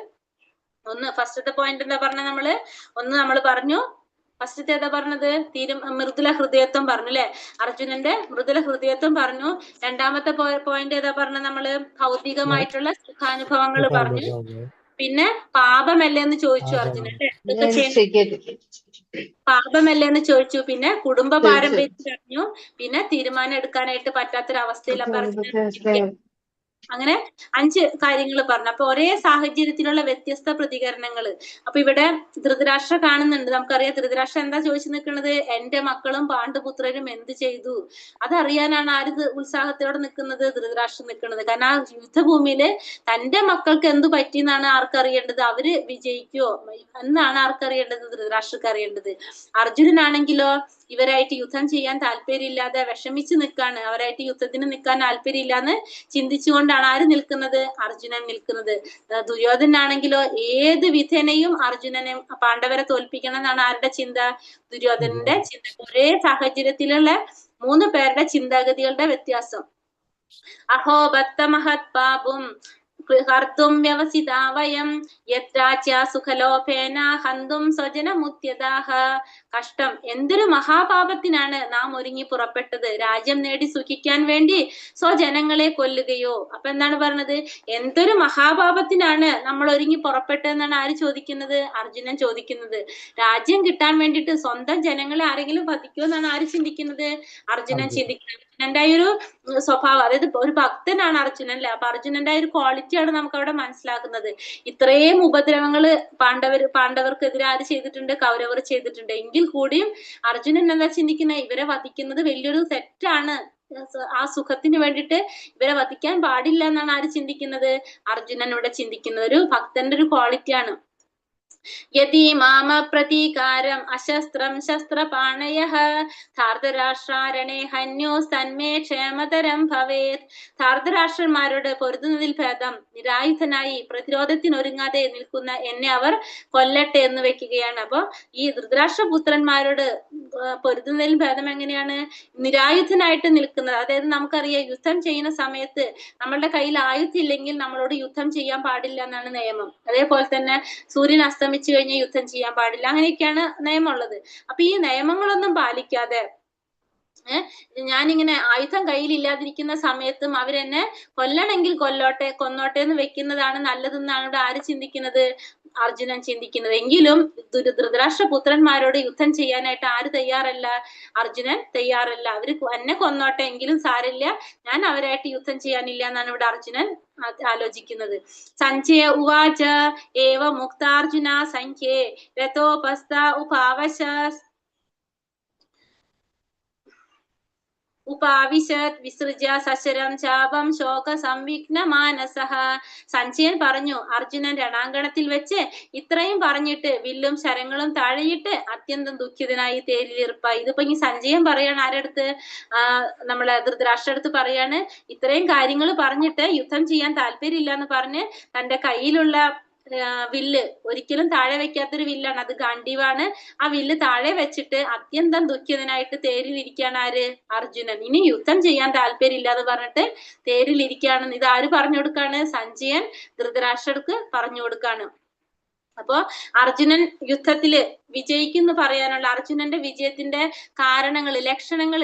ഫസ്റ്റത്തെ പോയിന്റ് എന്താ പറഞ്ഞ നമ്മൾ പറഞ്ഞു. ഫസ്റ്റത്തെ ഏതാ പറഞ്ഞത്? മൃദുല ഹൃദയത്വം പറഞ്ഞു അല്ലെ? അർജുനന്റെ മൃദുല ഹൃദയത്വം പറഞ്ഞു. രണ്ടാമത്തെ പോയിന്റ് ഏതാ പറഞ്ഞ നമ്മള്? ഭൗതികമായിട്ടുള്ള സുഖാനുഭവങ്ങൾ പറഞ്ഞു. പിന്നെ പാപമല്ലേന്ന് ചോദിച്ചു അർജുനൻ. പാപമല്ലേന്ന് ചോദിച്ചു. പിന്നെ കുടുംബ പാരമ്പര്യം പറഞ്ഞു. പിന്നെ തീരുമാനം എടുക്കാനായിട്ട് പറ്റാത്തൊരവസ്ഥയിൽ അപ്പൊ അർജുനൻ അങ്ങനെ 5 കാര്യങ്ങൾ പറഞ്ഞു. അപ്പൊ ഒരേ സാഹചര്യത്തിലുള്ള വ്യത്യസ്ത പ്രതികരണങ്ങൾ. അപ്പൊ ഇവിടെ ധൃതരാഷ്ട്ര കാണുന്നുണ്ട്. നമുക്കറിയാം ധൃതരാഷ്ട്ര എന്താ ചോദിച്ചു നിൽക്കുന്നത്? എന്റെ മക്കളും പാണ്ഡുപുത്രരും എന്ത് ചെയ്തു? അതറിയാനാണ് ആര് ഉത്സാഹത്തോടെ നിൽക്കുന്നത്? ധൃതരാഷ്ട്രം നിൽക്കുന്നത്. കാരണം ആ യുദ്ധഭൂമിയില് തന്റെ മക്കൾക്ക് എന്ത് പറ്റിയെന്നാണ് ആർക്കറിയേണ്ടത്? അവര് വിജയിക്കോ എന്നാണ് ആർക്കറിയേണ്ടത്? ധൃതരാഷ്ട്രക്ക് അറിയേണ്ടത്. അർജുനനാണെങ്കിലോ ഇവരായിട്ട് യുദ്ധം ചെയ്യാൻ താല്പര്യമില്ലാതെ വിഷമിച്ച് നിൽക്കാണ്. അവരായിട്ട് യുദ്ധത്തിന് നിൽക്കാൻ താല്പര്യമില്ലാന്ന് ചിന്തിച്ചുകൊണ്ടാണ് ആര് നിൽക്കുന്നത്? അർജുനൻ നിൽക്കുന്നത്. ദുര്യോധനാണെങ്കിലോ ഏത് വിധേനയും അർജുനനെ പാണ്ഡവരെ തോൽപ്പിക്കണം എന്നാണ് ആരുടെ ചിന്ത? ദുര്യോധനന്റെ ചിന്ത. ഒരേ സാഹചര്യത്തിലുള്ള 3 പേരുടെ ചിന്താഗതികളുടെ വ്യത്യാസം. അഹോ ബത്ത മഹത് പാപും ഹർത്തും വ്യവസിതാ വയം യത്രാച്യ സുഖലോഭേന ഹന്തും സ്വജനമുത്യതാഹ. കഷ്ടം, എന്തൊരു മഹാപാപത്തിനാണ് നാം ഒരുങ്ങി പുറപ്പെട്ടത്. രാജ്യം നേടി സുഖിക്കാൻ വേണ്ടി സ്വജനങ്ങളെ കൊല്ലുകയോ. അപ്പൊ എന്താണ് പറഞ്ഞത്? എന്തൊരു മഹാപാപത്തിനാണ് നമ്മൾ ഒരുങ്ങി പുറപ്പെട്ടതെന്നാണ് ആര് ചോദിക്കുന്നത്? അർജുനൻ ചോദിക്കുന്നത്. രാജ്യം കിട്ടാൻ വേണ്ടിയിട്ട് സ്വന്തം ജനങ്ങളെ ആരെങ്കിലും വധിക്കുമോ എന്നാണ് ആര് ചിന്തിക്കുന്നത്? അർജുനൻ ചിന്തിക്കുന്നത്. അർജുനന്റെ ഒരു സ്വഭാവം, അതായത് ഒരു ഭക്തനാണ് അർജുനൻ അല്ലെ? അപ്പൊ അർജുനന്റെ ഒരു ക്വാളിറ്റിയാണ് നമുക്ക് അവിടെ മനസ്സിലാക്കുന്നത്. ഇത്രയും ഉപദ്രവങ്ങള് പാണ്ഡവർക്കെതിരെ ആര് ചെയ്തിട്ടുണ്ട്? കൗരവർ ചെയ്തിട്ടുണ്ട്. എങ്കിൽ കൂടിയും അർജുനൻ എന്താ ചിന്തിക്കുന്നത്? ഇവരെ വധിക്കുന്നത് വലിയൊരു തെറ്റാണ്. ആ സുഖത്തിന് വേണ്ടിയിട്ട് ഇവരെ വധിക്കാൻ പാടില്ല എന്നാണ് ആര് ചിന്തിക്കുന്നത്? അർജുനൻ ഇവിടെ ചിന്തിക്കുന്നത്. ഒരു ഭക്തന്റെ ഒരു ക്വാളിറ്റിയാണ്. യതി മാമ പ്രതീകാരം അശസ്ത്രം ശസ്ത്രപാണയഃ ധാർതരാഷ്ട്രാരണേ ഹന്യോസ്തന്മേ ക്ഷേമതരം ഭവേത്. ധാർതരാഷ്ട്രന്മാരോട് പൊരുതുന്നതിൽ ഭേദം നിരായുധനായി പ്രതിരോധത്തിനൊരുങ്ങാതെ നിൽക്കുന്ന എന്നെ അവർ കൊല്ലട്ടെ എന്ന് വെക്കുകയാണ്. അപ്പൊ ഈ ധൃതരാഷ്ട്രപുത്രന്മാരോട് പൊരുതുന്നതിൽ ഭേദം എങ്ങനെയാണ്? നിരായുധനായിട്ട് നിൽക്കുന്നത്. അതായത് നമുക്കറിയാം യുദ്ധം ചെയ്യുന്ന സമയത്ത് നമ്മളുടെ കയ്യിൽ ആയുധം ഇല്ലെങ്കിൽ നമ്മളോട് യുദ്ധം ചെയ്യാൻ പാടില്ല എന്നാണ് നിയമം. അതേപോലെ തന്നെ സൂര്യൻ അസ്തമിച്ചു കഴിഞ്ഞാൽ യുദ്ധം ചെയ്യാൻ പാടില്ല, അങ്ങനെയൊക്കെയാണ് നിയമമുള്ളത്. അപ്പൊ ഈ നിയമങ്ങളൊന്നും പാലിക്കാതെ ഞാനിങ്ങനെ ആയുധം കയ്യിലില്ലാതിരിക്കുന്ന സമയത്തും അവരെന്നെ കൊല്ലണമെങ്കിൽ കൊന്നോട്ടെ എന്ന് വെക്കുന്നതാണ് നല്ലതെന്നാണ് ഇവിടെ ആര് ചിന്തിക്കുന്നത്? അർജുനൻ ചിന്തിക്കുന്നത്. എങ്കിലും ധൃതരാഷ്ട്രപുത്രന്മാരോട് യുദ്ധം ചെയ്യാനായിട്ട് ആര് തയ്യാറല്ല? അർജുനൻ തയ്യാറല്ല. അവര് എന്നെ കൊന്നോട്ടെ എങ്കിലും സാരില്ല, ഞാൻ അവരായിട്ട് യുദ്ധം ചെയ്യാനില്ല എന്നാണ് ഇവിടെ അർജുനൻ ആലോചിക്കുന്നത്. സഞ്ജയ ഉവാച ഏവ മുക്താർജുന സംഖ്യേ രഥോപസ്ഥ ഉപാവശ ഉപാവിശത് വിസൃജ്യ സശരം ചാപം ശോക സംവിഘ്ന മാനസഃ. സഞ്ജയൻ പറഞ്ഞു, അർജുനൻ രണാങ്കണത്തിൽ വെച്ച് ഇത്രയും പറഞ്ഞിട്ട് വില്ലും ശരങ്ങളും താഴെയിട്ട് അത്യന്തം ദുഃഖിതനായി തേരിലിരിപ്പായി. ഇതിപ്പോ ഈ സഞ്ജയൻ പറയാണ് ആരടുത്ത്? നമ്മളെ ധൃതരാഷ്ട്രടുത്ത് പറയാണ്. ഇത്രയും കാര്യങ്ങൾ പറഞ്ഞിട്ട് യുദ്ധം ചെയ്യാൻ താല്പര്യമില്ല എന്ന് പറഞ്ഞ് തന്റെ കയ്യിലുള്ള വില്ല്, ഒരിക്കലും താഴെ വെക്കാത്തൊരു വില്ലാണ്, അത് ഗാണ്ഡീവാണ്. ആ വില്ല് താഴെ വെച്ചിട്ട് അത്യന്തം ദുഃഖിതനായിട്ട് തേരിലിരിക്കുകയാണ് ആര്? അർജുനൻ. ഇനി യുദ്ധം ചെയ്യാൻ താല്പര്യമില്ല എന്ന് പറഞ്ഞിട്ട് തേരിലിരിക്കുകയാണെന്ന് ഇത് ആര് പറഞ്ഞു കൊടുക്കാണ്? സഞ്ജയൻ ധൃതരാഷ്ട്രർക്ക് പറഞ്ഞു കൊടുക്കാണ്. അപ്പോ അർജുനൻ യുദ്ധത്തില് വിജയിക്കുന്നു പറയാനുള്ള അർജുനന്റെ വിജയത്തിന്റെ കാരണങ്ങൾ, ലക്ഷണങ്ങൾ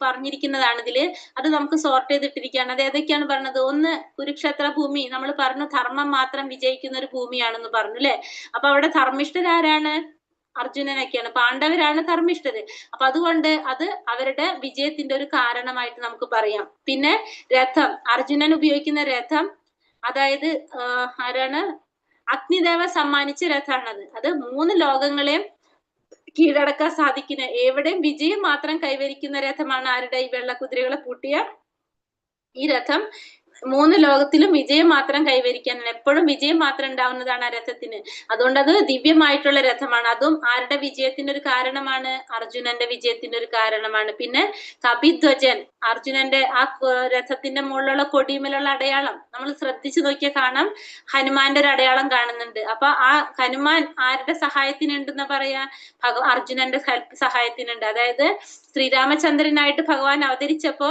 പറഞ്ഞിരിക്കുന്നതാണ് ഇതില്. അത് നമുക്ക് സോർട്ട് ചെയ്തിട്ടിരിക്കുകയാണ്. അത് ഏതൊക്കെയാണ് പറഞ്ഞത്? ഒന്ന്, കുരുക്ഷേത്ര ഭൂമി നമ്മൾ പറഞ്ഞു ധർമ്മം മാത്രം വിജയിക്കുന്ന ഒരു ഭൂമിയാണെന്ന് പറഞ്ഞു അല്ലെ? അപ്പൊ അവിടെ ധർമ്മിഷ്ഠരാരാണ്? അർജുനനൊക്കെയാണ്. പാണ്ഡവരാണ് ധർമ്മിഷ്ഠര്. അപ്പൊ അതുകൊണ്ട് അത് അവരുടെ വിജയത്തിന്റെ ഒരു കാരണമായിട്ട് നമുക്ക് പറയാം. പിന്നെ രഥം, അർജുനൻ ഉപയോഗിക്കുന്ന രഥം അതായത് ആരാണ് അഗ്നിദേവ സമ്മാനിച്ച രഥാണത്. അത് 3 ലോകങ്ങളെയും കീഴടക്കാൻ സാധിക്കുന്ന, എവിടെയും വിജയം മാത്രം കൈവരിക്കുന്ന രഥമാണ് ആരുടെ? ഈ വെള്ളക്കുതിരകളെ പൂട്ടിയ ഈ രഥം 3 ലോകത്തിലും വിജയം മാത്രം കൈവരിക്കാനാണ്. എപ്പോഴും വിജയം മാത്രം ഉണ്ടാവുന്നതാണ് ആ രഥത്തിന്. അതുകൊണ്ട് അത് ദിവ്യമായിട്ടുള്ള രഥമാണ്. അതും ആരുടെ വിജയത്തിന്റെ ഒരു കാരണമാണ്? അർജുനന്റെ വിജയത്തിന്റെ ഒരു കാരണമാണ്. പിന്നെ കപിധ്വജൻ, അർജുനന്റെ ആ രഥത്തിന്റെ മുകളിലുള്ള കൊടിമേലുള്ള അടയാളം നമ്മൾ ശ്രദ്ധിച്ചു നോക്കിയാൽ കാണാം, ഹനുമാന്റെ ഒരു അടയാളം കാണുന്നുണ്ട്. അപ്പൊ ആ ഹനുമാൻ ആരുടെ സഹായത്തിനുണ്ടെന്ന് പറയാ? അർജുനന്റെ സഹായത്തിനുണ്ട്. അതായത് ശ്രീരാമചന്ദ്രനായിട്ട് ഭഗവാൻ അവതരിച്ചപ്പോ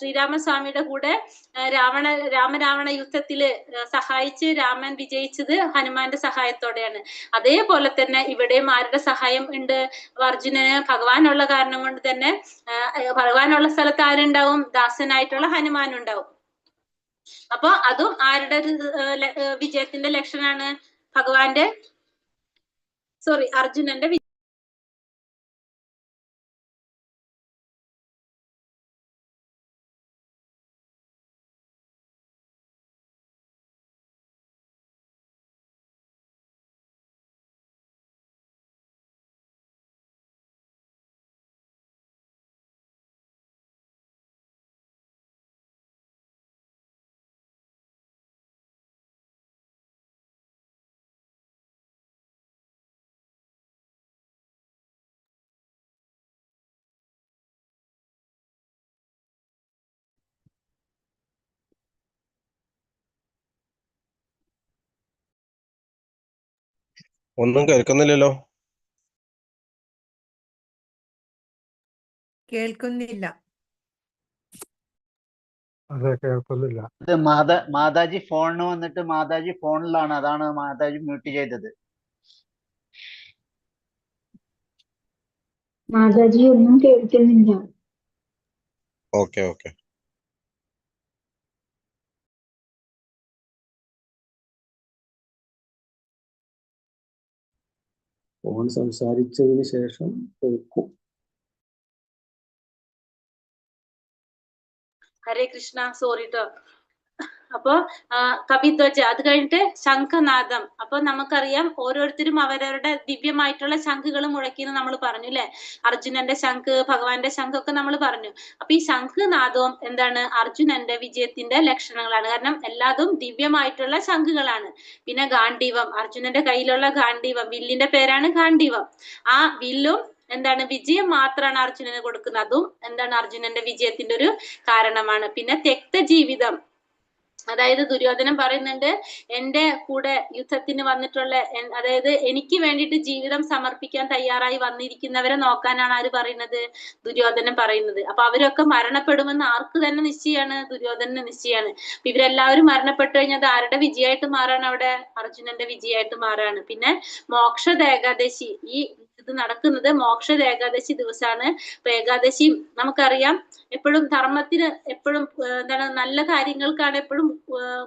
ശ്രീരാമസ്വാമിയുടെ കൂടെ രാമരാവണ യുദ്ധത്തില് സഹായിച്ച് രാമൻ വിജയിച്ചത് ഹനുമാന്റെ സഹായത്തോടെയാണ്. അതേപോലെ തന്നെ ഇവിടെയും ആരുടെ സഹായം ഉണ്ട്? അർജുനന് ഭഗവാനുള്ള കാരണം കൊണ്ട് തന്നെ ഭഗവാനുള്ള സ്ഥലത്ത് ആരുണ്ടാവും? ദാസനായിട്ടുള്ള ഹനുമാൻ ഉണ്ടാവും. അപ്പൊ അതും ആരുടെ വിജയത്തിന്റെ ലക്ഷണാണ്? ഭഗവാന്റെ അർജുനന്റെ ഒന്നും കേൾക്കുന്നില്ലല്ലോ. കേൾക്കുന്നില്ല. അതെ, കേൾക്കുന്നില്ല. ഇത് മാതാജി ഫോണിന് വന്നിട്ട് മാതാജി ഫോണിലാണ്, അതാണ് മാതാജി മ്യൂട്ട് ചെയ്തത്. മാതാജി ഒന്നും കേൾക്കുന്നില്ല. Okay okay. ഫോൺ സംസാരിച്ചതിന് ശേഷം കേൾക്കും. ഹരേ കൃഷ്ണ, സോറി ട്ടോ. അപ്പൊ കപിധ്വജ, അത് കഴിഞ്ഞിട്ട് ശംഖനാദം. അപ്പൊ നമുക്കറിയാം ഓരോരുത്തരും അവരവരുടെ ദിവ്യമായിട്ടുള്ള ശംഖുകൾ മുഴക്കിയെന്ന് നമ്മൾ പറഞ്ഞു അല്ലെ? അർജുനന്റെ ശംഖ്, ഭഗവാന്റെ ശംഖൊക്കെ നമ്മൾ പറഞ്ഞു. അപ്പൊ ഈ ശംഖനാദവും എന്താണ്? അർജുനന്റെ വിജയത്തിന്റെ ലക്ഷണങ്ങളാണ്. കാരണം എല്ലാതും ദിവ്യമായിട്ടുള്ള ശംഖുകളാണ്. പിന്നെ ഗാണ്ഡീവം, അർജുനന്റെ കയ്യിലുള്ള ഗാണ്ഡീവം, വില്ലിന്റെ പേരാണ് ഗാണ്ഡീവം. ആ വില്ലും എന്താണ്? വിജയം മാത്രമാണ് അർജുനന് കൊടുക്കുന്നത്. അതും എന്താണ്? അർജുനന്റെ വിജയത്തിന്റെ ഒരു കാരണമാണ്. പിന്നെ തെക്ത ജീവിതം, അതായത് ദുര്യോധനൻ പറയുന്നുണ്ട്, എന്റെ കൂടെ യുദ്ധത്തിന് വന്നിട്ടുള്ള, അതായത് എനിക്ക് വേണ്ടിയിട്ട് ജീവിതം സമർപ്പിക്കാൻ തയ്യാറായി വന്നിരിക്കുന്നവരെ നോക്കാനാണ് ആര് പറയുന്നത്? ദുര്യോധനൻ പറയുന്നത്. അപ്പൊ അവരൊക്കെ മരണപ്പെടുമെന്ന് ആർക്ക് തന്നെ നിശ്ചയാണ്? ദുര്യോധനന് നിശ്ചയാണ്. അപ്പൊ ഇവരെല്ലാവരും മരണപ്പെട്ടു കഴിഞ്ഞാൽ ആരുടെ വിജയമായിട്ട് മാറാണ്? അവിടെ അർജുനന്റെ വിജയമായിട്ട് മാറാണ്. പിന്നെ മോക്ഷ ഏകാദശി, ഈ ഇത് നടക്കുന്നത് മോക്ഷ ഏകാദശി ദിവസമാണ്. അപ്പൊ ഏകാദശി നമുക്കറിയാം എപ്പോഴും ധർമ്മത്തിന് എപ്പോഴും എന്താണ്? നല്ല കാര്യങ്ങൾക്കാണ് എപ്പോഴും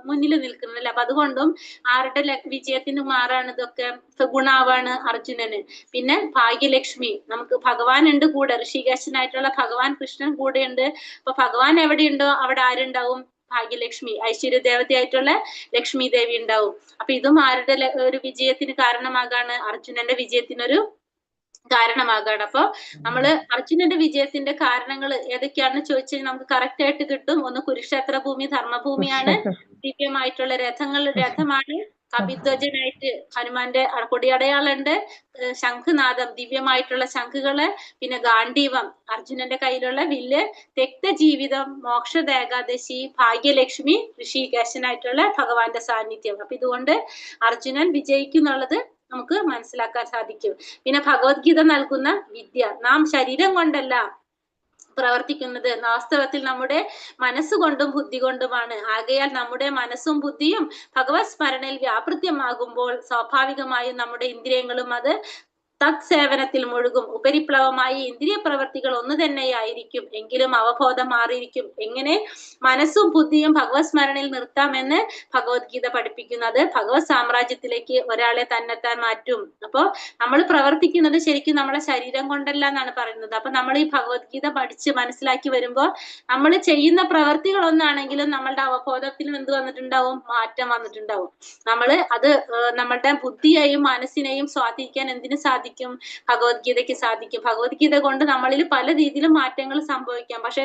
മുന്നിൽ നിൽക്കുന്നത് അല്ലെ? അപ്പൊ അതുകൊണ്ടും ആരുടെ വിജയത്തിന് മാറാണ് ഇതൊക്കെ? ഗുണാവാണ് അർജുനന്. പിന്നെ ഭാഗ്യലക്ഷ്മി, നമുക്ക് ഭഗവാൻ ഉണ്ട് കൂടെ, ഋഷികേശനായിട്ടുള്ള ഭഗവാൻ കൃഷ്ണൻ കൂടെ ഉണ്ട്. അപ്പൊ ഭഗവാൻ എവിടെയുണ്ടോ അവിടെ ആരുണ്ടാവും? ഭാഗ്യലക്ഷ്മി, ഐശ്വര്യദേവതയായിട്ടുള്ള ലക്ഷ്മി ദേവി ഉണ്ടാവും. അപ്പൊ ഇതും ആരുടെ ഒരു വിജയത്തിന് കാരണമാകാണ്? അർജുനന്റെ വിജയത്തിനൊരു കാരണമാകാണ്. അപ്പൊ നമ്മള് അർജുനന്റെ വിജയത്തിന്റെ കാരണങ്ങൾ ഏതൊക്കെയാണെന്ന് ചോദിച്ചാൽ നമുക്ക് കറക്റ്റ് ആയിട്ട് കിട്ടും. ഒന്ന് കുരുക്ഷേത്ര ഭൂമി ധർമ്മഭൂമിയാണ്. ദിവ്യമായിട്ടുള്ള രഥമാണ്. കപിധ്വജനായിട്ട് ഹനുമാന്റെ കൊടിയടയാളുണ്ട്. ശംഖുനാദം, ദിവ്യമായിട്ടുള്ള ശംഖുകള്. പിന്നെ ഗാണ്ഡീവം, അർജുനന്റെ കയ്യിലുള്ള വില്ല്. തെക്ത ജീവിതം, മോക്ഷ ഏകാദശി, ഭാഗ്യലക്ഷ്മി, ഋഷികേശനായിട്ടുള്ള ഭഗവാന്റെ സാന്നിധ്യം. അപ്പൊ ഇതുകൊണ്ട് അർജുനൻ വിജയിക്കുന്നുള്ളത് നമുക്ക് മനസ്സിലാക്കാൻ സാധിക്കും. പിന്നെ ഭഗവത്ഗീത നൽകുന്ന വിദ്യ, നാം ശരീരം കൊണ്ടല്ല പ്രവർത്തിക്കുന്നത്, വാസ്തവത്തിൽ നമ്മുടെ മനസ്സുകൊണ്ടും ബുദ്ധി കൊണ്ടുമാണ്. ആകയാൽ നമ്മുടെ മനസ്സും ബുദ്ധിയും ഭഗവത് സ്മരണയിൽ വ്യാപൃത്യമാകുമ്പോൾ സ്വാഭാവികമായും നമ്മുടെ ഇന്ദ്രിയങ്ങളും അത് തത്സേവനത്തിൽ മുഴുകും. ഉപരിപ്ലവമായി ഇന്ദ്രിയ പ്രവർത്തികൾ ഒന്ന് തന്നെയായിരിക്കും, എങ്കിലും അവബോധം മാറിയിരിക്കും. എങ്ങനെ മനസ്സും ബുദ്ധിയും ഭഗവത് സ്മരണയിൽ നിർത്താമെന്ന് ഭഗവത്ഗീത പഠിപ്പിക്കുന്നത് ഭഗവത് സാമ്രാജ്യത്തിലേക്ക് ഒരാളെ തന്നെത്താൻ മാറ്റും. അപ്പോ നമ്മൾ പ്രവർത്തിക്കുന്നത് ശരിക്കും നമ്മളെ ശരീരം കൊണ്ടല്ല എന്നാണ് പറയുന്നത്. അപ്പൊ നമ്മൾ ഈ ഭഗവത്ഗീത പഠിച്ച് മനസ്സിലാക്കി വരുമ്പോ നമ്മൾ ചെയ്യുന്ന പ്രവർത്തികൾ ഒന്നാണെങ്കിലും നമ്മളുടെ അവബോധത്തിലും എന്ത് വന്നിട്ടുണ്ടാവും, മാറ്റം വന്നിട്ടുണ്ടാവും. നമ്മള് അത് നമ്മളുടെ ബുദ്ധിയെയും മനസ്സിനെയും സ്വാധീനിക്കാൻ എന്തിനു സാധിക്കും, ഭഗവത്ഗീതയ്ക്ക് സാധിക്കും. ഭഗവത്ഗീത കൊണ്ട് നമ്മളിൽ പല രീതിയിലും മാറ്റങ്ങൾ സംഭവിക്കാം. പക്ഷെ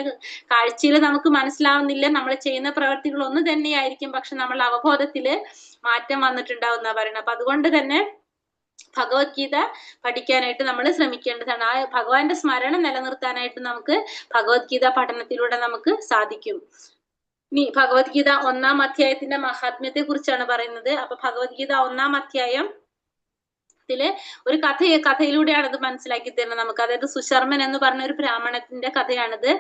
കാഴ്ചയിൽ നമുക്ക് മനസ്സിലാവുന്നില്ല, നമ്മൾ ചെയ്യുന്ന പ്രവർത്തികൾ ഒന്ന് തന്നെയായിരിക്കും, പക്ഷെ നമ്മളുടെ അവബോധത്തില് മാറ്റം വന്നിട്ടുണ്ടാവും എന്നാ പറയുന്നത്. അപ്പൊ അതുകൊണ്ട് തന്നെ ഭഗവത്ഗീത പഠിക്കാനായിട്ട് നമ്മൾ ശ്രമിക്കേണ്ടതാണ്. ആ ഭഗവാന്റെ സ്മരണ നിലനിർത്താനായിട്ട് നമുക്ക് ഭഗവത്ഗീത പഠനത്തിലൂടെ നമുക്ക് സാധിക്കും. ഇനി ഭഗവത്ഗീത 1-ാം അധ്യായത്തിന്റെ മഹാത്മ്യത്തെ കുറിച്ചാണ് പറയുന്നത്. അപ്പൊ ഭഗവത്ഗീത 1-ാം അധ്യായത്തില് ഒരു കഥയിലൂടെയാണ് ഇത് മനസ്സിലാക്കി തരുന്നത് നമുക്ക്. അതായത് സുശർമൻ എന്ന് പറഞ്ഞ ഒരു ബ്രാഹ്മണത്തിന്റെ കഥയാണിത്.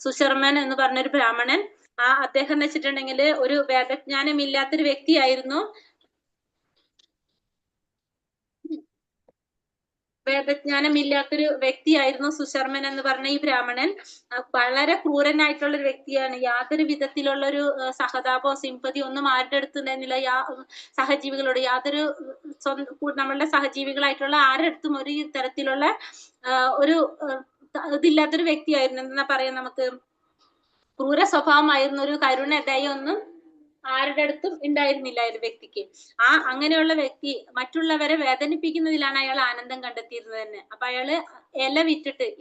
സുശർമൻ എന്ന് പറഞ്ഞ ഒരു ബ്രാഹ്മണൻ, അദ്ദേഹം എന്ന് വെച്ചിട്ടുണ്ടെങ്കിൽ ഒരു വേദജ്ഞാനമില്ലാത്തൊരു വ്യക്തിയായിരുന്നു. വേദജ്ഞാനമില്ലാത്തൊരു വ്യക്തിയായിരുന്നു സുശർമൻ എന്ന് പറഞ്ഞ ഈ ബ്രാഹ്മണൻ. വളരെ ക്രൂരനായിട്ടുള്ള ഒരു വ്യക്തിയാണ്. യാതൊരു വിധത്തിലുള്ള ഒരു സഹതാപോ സിമ്പതി ഒന്നും ആരുടെ അടുത്തുണ്ടായിരുന്നില്ല. സഹജീവികളോട് യാതൊരു നമ്മളുടെ സഹജീവികളായിട്ടുള്ള ആരുടെ അടുത്തും ഒരു തരത്തിലുള്ള ഒരു ഇതില്ലാത്തൊരു വ്യക്തിയായിരുന്നു. എന്താ പറയാ, നമുക്ക് ക്രൂര സ്വഭാവമായിരുന്നു. ഒരു കരുണ ദയൊന്നും ആരുടെ അടുത്തും ഉണ്ടായിരുന്നില്ല ഒരു വ്യക്തിക്ക്. അങ്ങനെയുള്ള വ്യക്തി മറ്റുള്ളവരെ വേദനിപ്പിക്കുന്നതിലാണ് അയാൾ ആനന്ദം കണ്ടെത്തിയിരുന്നത് തന്നെ. അപ്പൊ അയാള്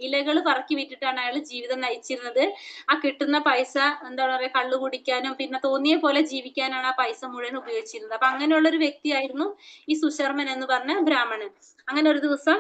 ഇലകൾ പറക്കി വിറ്റിട്ടാണ് അയാൾ ജീവിതം നയിച്ചിരുന്നത്. ആ കിട്ടുന്ന പൈസ എന്താ പറയാ, കള്ളു കുടിക്കാനും പിന്നെ തോന്നിയ പോലെ ജീവിക്കാനാണ് ആ പൈസ മുഴുവൻ ഉപയോഗിച്ചിരുന്നത്. അപ്പൊ അങ്ങനെയുള്ള ഒരു വ്യക്തിയായിരുന്നു ഈ സുശർമൻ എന്ന് പറഞ്ഞ ബ്രാഹ്മണൻ. അങ്ങനെ ഒരു ദിവസം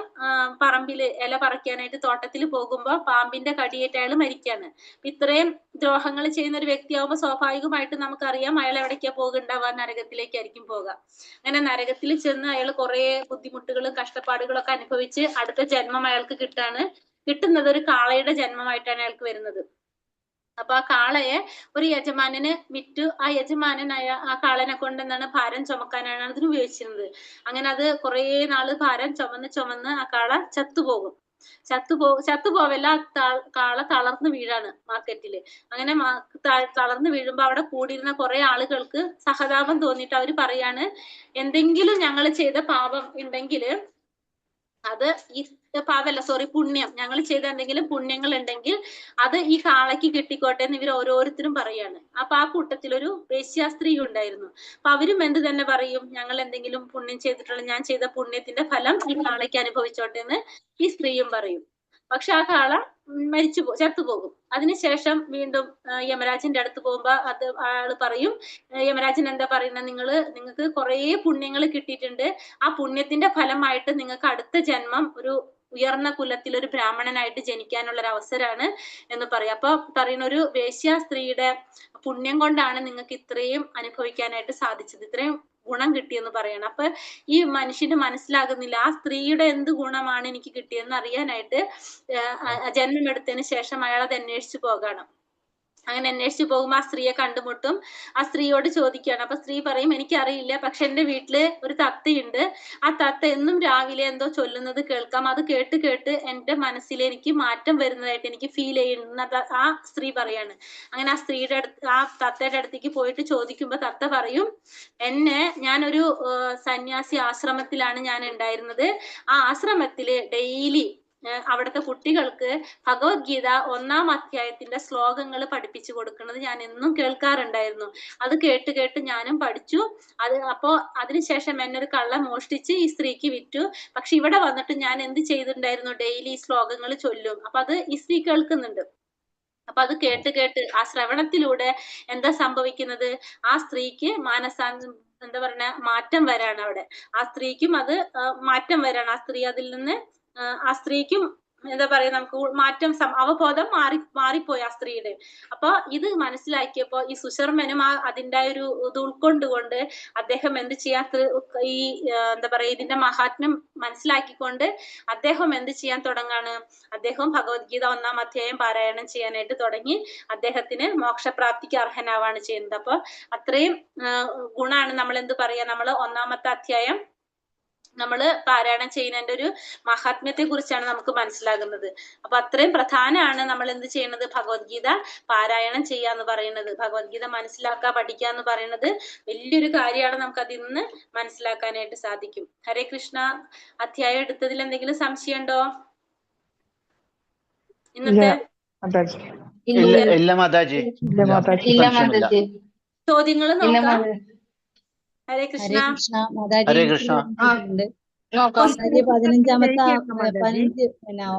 പറമ്പില് ഇല പറിക്കാനായിട്ട് തോട്ടത്തിൽ പോകുമ്പോ പാമ്പിന്റെ കടിയേറ്റ് അയാൾ മരിക്കാണ്. ഇത്രയും ദ്രോഹങ്ങൾ ചെയ്യുന്ന ഒരു വ്യക്തിയാവുമ്പോ സ്വാഭാവികമായിട്ട് നമുക്കറിയാം അയാൾ എവിടേക്കാ പോകുന്നുണ്ടാവുക, നരകത്തിലേക്കായിരിക്കും പോകുക. അങ്ങനെ നരകത്തിൽ ചെന്ന് അയാൾ കുറെ ബുദ്ധിമുട്ടുകളും കഷ്ടപ്പാടുകളും ഒക്കെ അനുഭവിച്ച് അടുത്ത ജന്മം അയാൾക്ക് കിട്ടുന്നത് ഒരു കാളയുടെ ജന്മമായിട്ടാണ് അയാൾക്ക് വരുന്നത്. അപ്പൊ ആ കാളയെ ഒരു യജമാനന് വിറ്റു. ആ യജമാനനായ ആ കാളനെ കൊണ്ട് എന്താണ് ഭാരം ചുമക്കാനാണ് അതിന് ഉപയോഗിച്ചിരുന്നത്. അങ്ങനെ അത് കുറെ നാള് ഭാരം ചുമന്ന് ആ കാള ചത്തുപോകും. ചത്തുപോവല്ല, കാള തളർന്നു വീഴാണ് മാർക്കറ്റില്. അങ്ങനെ തളർന്നു വീഴുമ്പോ അവിടെ കൂടിയിരുന്ന കുറെ ആളുകൾക്ക് സഹതാപം തോന്നിയിട്ട് അവര് പറയാണ്, എന്തെങ്കിലും ഞങ്ങൾ ചെയ്ത പാപം ഉണ്ടെങ്കിൽ അത് ഈ പുണ്യം, ഞങ്ങൾ ചെയ്ത എന്തെങ്കിലും പുണ്യങ്ങൾ ഉണ്ടെങ്കിൽ അത് ഈ കാളയ്ക്ക് കിട്ടിക്കോട്ടെ എന്ന് ഇവർ ഓരോരുത്തരും പറയാണ്. അപ്പൊ ആ കൂട്ടത്തിൽ ഒരു വേശ്യാസ്ത്രീ ഉണ്ടായിരുന്നു. അപ്പൊ അവരും എന്ത് തന്നെ പറയും, ഞങ്ങൾ എന്തെങ്കിലും പുണ്യം ചെയ്തിട്ടുള്ള ഞാൻ ചെയ്ത പുണ്യത്തിന്റെ ഫലം ഈ കാളയ്ക്ക് അനുഭവിച്ചോട്ടെ എന്ന് ഈ സ്ത്രീയും പറയും. പക്ഷെ ആ കാള ചത്തുപോകും. അതിനുശേഷം വീണ്ടും യമരാജന്റെ അടുത്ത് പോകുമ്പോ ആള് പറയും, യമരാജൻ എന്താ പറയുന്നത്, നിങ്ങൾക്ക് കുറെ പുണ്യങ്ങൾ കിട്ടിയിട്ടുണ്ട്, ആ പുണ്യത്തിന്റെ ഫലമായിട്ട് നിങ്ങൾക്ക് അടുത്ത ജന്മം ഒരു ഉയർന്ന കുലത്തിൽ ഒരു ബ്രാഹ്മണനായിട്ട് ജനിക്കാനുള്ള ഒരു അവസരമാണ് എന്ന് പറയും. അപ്പൊ പറയുന്ന ഒരു വേശ്യാ സ്ത്രീയുടെ പുണ്യം കൊണ്ടാണ് നിങ്ങൾക്ക് ഇത്രയും അനുഭവിക്കാനായിട്ട് സാധിച്ചത്, ഇത്രയും ഗുണം കിട്ടിയെന്ന് പറയണം. അപ്പൊ ഈ മനുഷ്യന് മനസ്സിലാകുന്നില്ല ആ സ്ത്രീയുടെ എന്ത് ഗുണമാണ് എനിക്ക് കിട്ടിയെന്ന് അറിയാനായിട്ട് ജന്മമെടുത്തതിന് ശേഷം അയാൾ അത് അന്വേഷിച്ചു പോകണം. അങ്ങനെ അന്വേഷിച്ചു പോകുമ്പോൾ ആ സ്ത്രീയെ കണ്ടുമുട്ടും. ആ സ്ത്രീയോട് ചോദിക്കുകയാണ്. അപ്പൊ സ്ത്രീ പറയും, എനിക്കറിയില്ല, പക്ഷെ എന്റെ വീട്ടില് ഒരു തത്തയുണ്ട്, ആ തത്ത എന്നും രാവിലെ എന്തോ ചൊല്ലുന്നത് കേൾക്കാം, അത് കേട്ട് എന്റെ മനസ്സിൽ എനിക്ക് മാറ്റം വരുന്നതായിട്ട് എനിക്ക് ഫീൽ ചെയ്യുന്നത് ആ സ്ത്രീ പറയാണ്. അങ്ങനെ ആ തത്തയുടെ അടുത്തേക്ക് പോയിട്ട് ചോദിക്കുമ്പോ തത്ത പറയും, ഞാനൊരു സന്യാസി ആശ്രമത്തിലാണ് ഞാൻ ഉണ്ടായിരുന്നത്. ആ ആശ്രമത്തില് ഡെയിലി അവിടുത്തെ കുട്ടികൾക്ക് ഭഗവത്ഗീത 1-ാം അധ്യായത്തിന്റെ ശ്ലോകങ്ങൾ പഠിപ്പിച്ചു കൊടുക്കുന്നത് ഞാൻ എന്നും കേൾക്കാറുണ്ടായിരുന്നു. അത് കേട്ട് ഞാനും പഠിച്ചു. അപ്പോ അതിനുശേഷം എന്നെ ഒരു കള്ള മോഷ്ടിച്ച് ഈ സ്ത്രീക്ക് വിറ്റു. പക്ഷെ ഇവിടെ വന്നിട്ട് ഞാൻ എന്ത് ചെയ്തിട്ടുണ്ടായിരുന്നു, ഡെയിലി ശ്ലോകങ്ങൾ ചൊല്ലും. അപ്പൊ അത് ഈ സ്ത്രീ കേൾക്കുന്നുണ്ട്. അപ്പൊ അത് കേട്ട് ആ ശ്രവണത്തിലൂടെ എന്താ സംഭവിക്കുന്നത്, ആ സ്ത്രീക്ക് എന്താ പറയുക, മാറ്റം വരാണ് അവിടെ. ആ സ്ത്രീക്കും അത് മാറ്റം വരാണ്. ആ സ്ത്രീക്കും എന്താ പറയാ, നമുക്ക് മാറ്റം അവബോധം മാറിപ്പോയി ആ സ്ത്രീയുടെ. അപ്പൊ ഇത് മനസ്സിലാക്കിയപ്പോ ഈ സുശർമനും അതിന്റെ ഒരു ഇത് ഉൾക്കൊണ്ടുകൊണ്ട് അദ്ദേഹം എന്ത് ചെയ്യാൻ, ഈ എന്താ പറയാ ഇതിന്റെ മഹാത്മ്യം മനസ്സിലാക്കിക്കൊണ്ട് അദ്ദേഹം എന്ത് ചെയ്യാൻ തുടങ്ങാണ്, അദ്ദേഹം ഭഗവത്ഗീത 1-ാം അധ്യായം പാരായണം ചെയ്യാനായിട്ട് തുടങ്ങി. അദ്ദേഹത്തിന് മോക്ഷപ്രാപ്തിക്ക് അർഹനാവാണ് ചെയ്യുന്നത്. അപ്പൊ അത്രയും ഗുണാണ് നമ്മൾ എന്ത് പറയാ, നമ്മൾ 1-ാമത്തെ അധ്യായം നമ്മൾ പാരായണം ചെയ്യുന്നതിന്റെ ഒരു മഹാത്മ്യത്തെ കുറിച്ചാണ് നമുക്ക് മനസ്സിലാകുന്നത്. അപ്പൊ അത്രയും പ്രധാനമാണ് നമ്മൾ എന്ത് ചെയ്യുന്നത്, ഭഗവത്ഗീത പാരായണം ചെയ്യാന്ന് പറയുന്നത്. ഭഗവത്ഗീത മനസ്സിലാക്കുക, പഠിക്കുക എന്ന് പറയുന്നത് വലിയൊരു കാര്യമാണ്. നമുക്ക് അതിൽ നിന്ന് മനസ്സിലാക്കാനായിട്ട് സാധിക്കും. ഹരേ കൃഷ്ണ. അധ്യായം എടുത്തതിൽ എന്തെങ്കിലും സംശയം ഉണ്ടോ ഇന്നത്തെ? ഇല്ല മാതാജി, ചോദ്യങ്ങൾ നോക്കാം. ഹരേ കൃഷ്ണ. ഹരേ കൃഷ്ണ. മാതാജി 15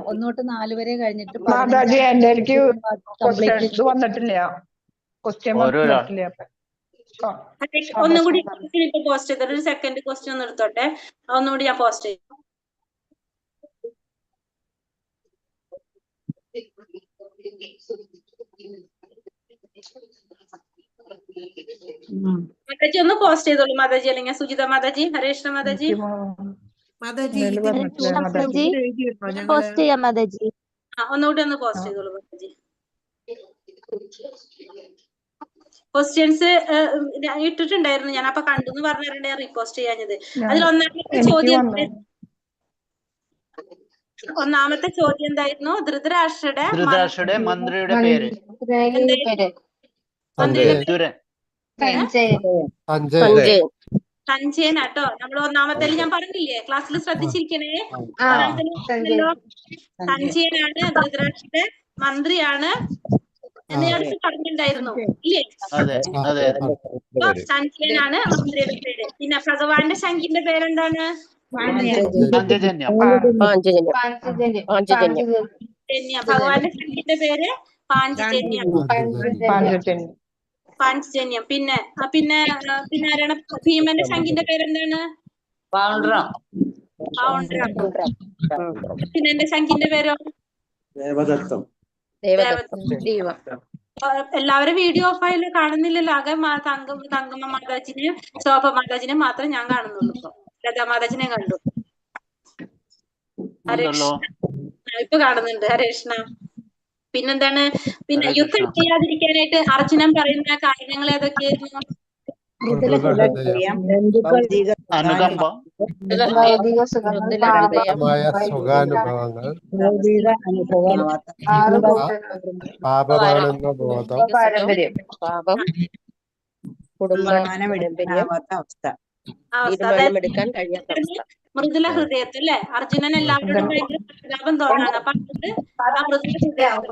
1 തൊട്ട് 4 വരെ കഴിഞ്ഞിട്ട് മാതാജി എന്റെ എനിക്ക് ഇത് വന്നിട്ടില്ല, ക്വസ്റ്റ്യൻ വന്നിട്ടില്ല. ഒന്നും കൂടി ഇപ്പൊ പോസ്റ്റ് ചെയ്തോ, ഒരു സെക്കൻഡ് ക്വസ്റ്റ്യൻ ഒന്ന് എടുത്തോട്ടെ, ഒന്നുകൂടി ഞാൻ പോസ്റ്റ് ചെയ്യും. മാതാജി ഒന്ന് പോസ്റ്റ് ചെയ്തോളൂ മാതാജി, അല്ലെങ്കിൽ സുജിത മാതാജി. ഹരേ കൃഷ്ണ മാതാജി. ഒന്നുകൂടി ഒന്ന് പോസ്റ്റ് ചെയ്തോളൂ മാതാജി. ക്വസ്റ്റ്യൻസ് ഇട്ടിട്ടുണ്ടായിരുന്നു ഞാൻ, അപ്പൊ കണ്ടെന്ന് പറഞ്ഞിട്ടുണ്ടെ റീപോസ്റ്റ് ചെയ്യാഞ്ഞത്. അതിൽ ഒന്നാമത്തെ ചോദ്യം എന്തായിരുന്നു? ധൃതരാഷ്ട്രയുടെ മന്ത്രിയുടെ പേര് സഞ്ജയനാട്ടോ. നമ്മൾ ഒന്നാമത്തെ ഞാൻ പറഞ്ഞില്ലേ, ക്ലാസ്സിൽ ശ്രദ്ധിച്ചിരിക്കണേ. സഞ്ജയനാണ് ധൃതരാഷ്ട്രയുടെ മന്ത്രിയാണ് എന്ന് ഞാൻ പറഞ്ഞിട്ടുണ്ടായിരുന്നു ഇല്ലേ? സഞ്ജയനാണ് മന്ത്രിയുടെ പേര്. പിന്നെ ഭഗവാന്റെ ശംഖിന്റെ പേരെന്താണ്? ഭഗവാന്റെ ശംഖിന്റെ പേര് പാഞ്ചജന്യം. പാഞ്ചജന്യം. പിന്നെ പിന്നെ പിന്നെ ആരാണ്? ഭീമന്റെ ശംഖിന്റെ പേരെന്താണ്? പിന്നെ എന്റെ ശംഖിന്റെ പേരോ? ദേവദത്തം. എല്ലാവരും വീഡിയോ ഫയൽ കാണുന്നില്ലല്ലോ. ആകെ തങ്കമ്മ മാതാജിനെയും ശോഭ മാതാജിനെയും മാത്രം ഞാൻ കാണുന്നുള്ളൂ. ലതാ മാതാജിനെ കണ്ടു. ഹരേ കൃഷ്ണ. ഇപ്പൊ കാണുന്നുണ്ട്. ഹരേ കൃഷ്ണ. പിന്നെന്താണ്? പിന്നെ യുദ്ധം ചെയ്യാതിരിക്കാനായിട്ട് അർജുനൻ പറയുന്ന കാര്യങ്ങൾ ഏതൊക്കെയായിരുന്നു? സുഖാനുഭവങ്ങൾ, പാപമാണെന്ന ബോധം, മൃദുല ഹൃദയത്തിൽ അല്ലെ? അർജുനൻ എല്ലാവരോടും ഭയങ്കര സഹതാപം തോന്നാണ്. അപ്പൊ ആ മൃദുല ഹൃദയത്തിൽ.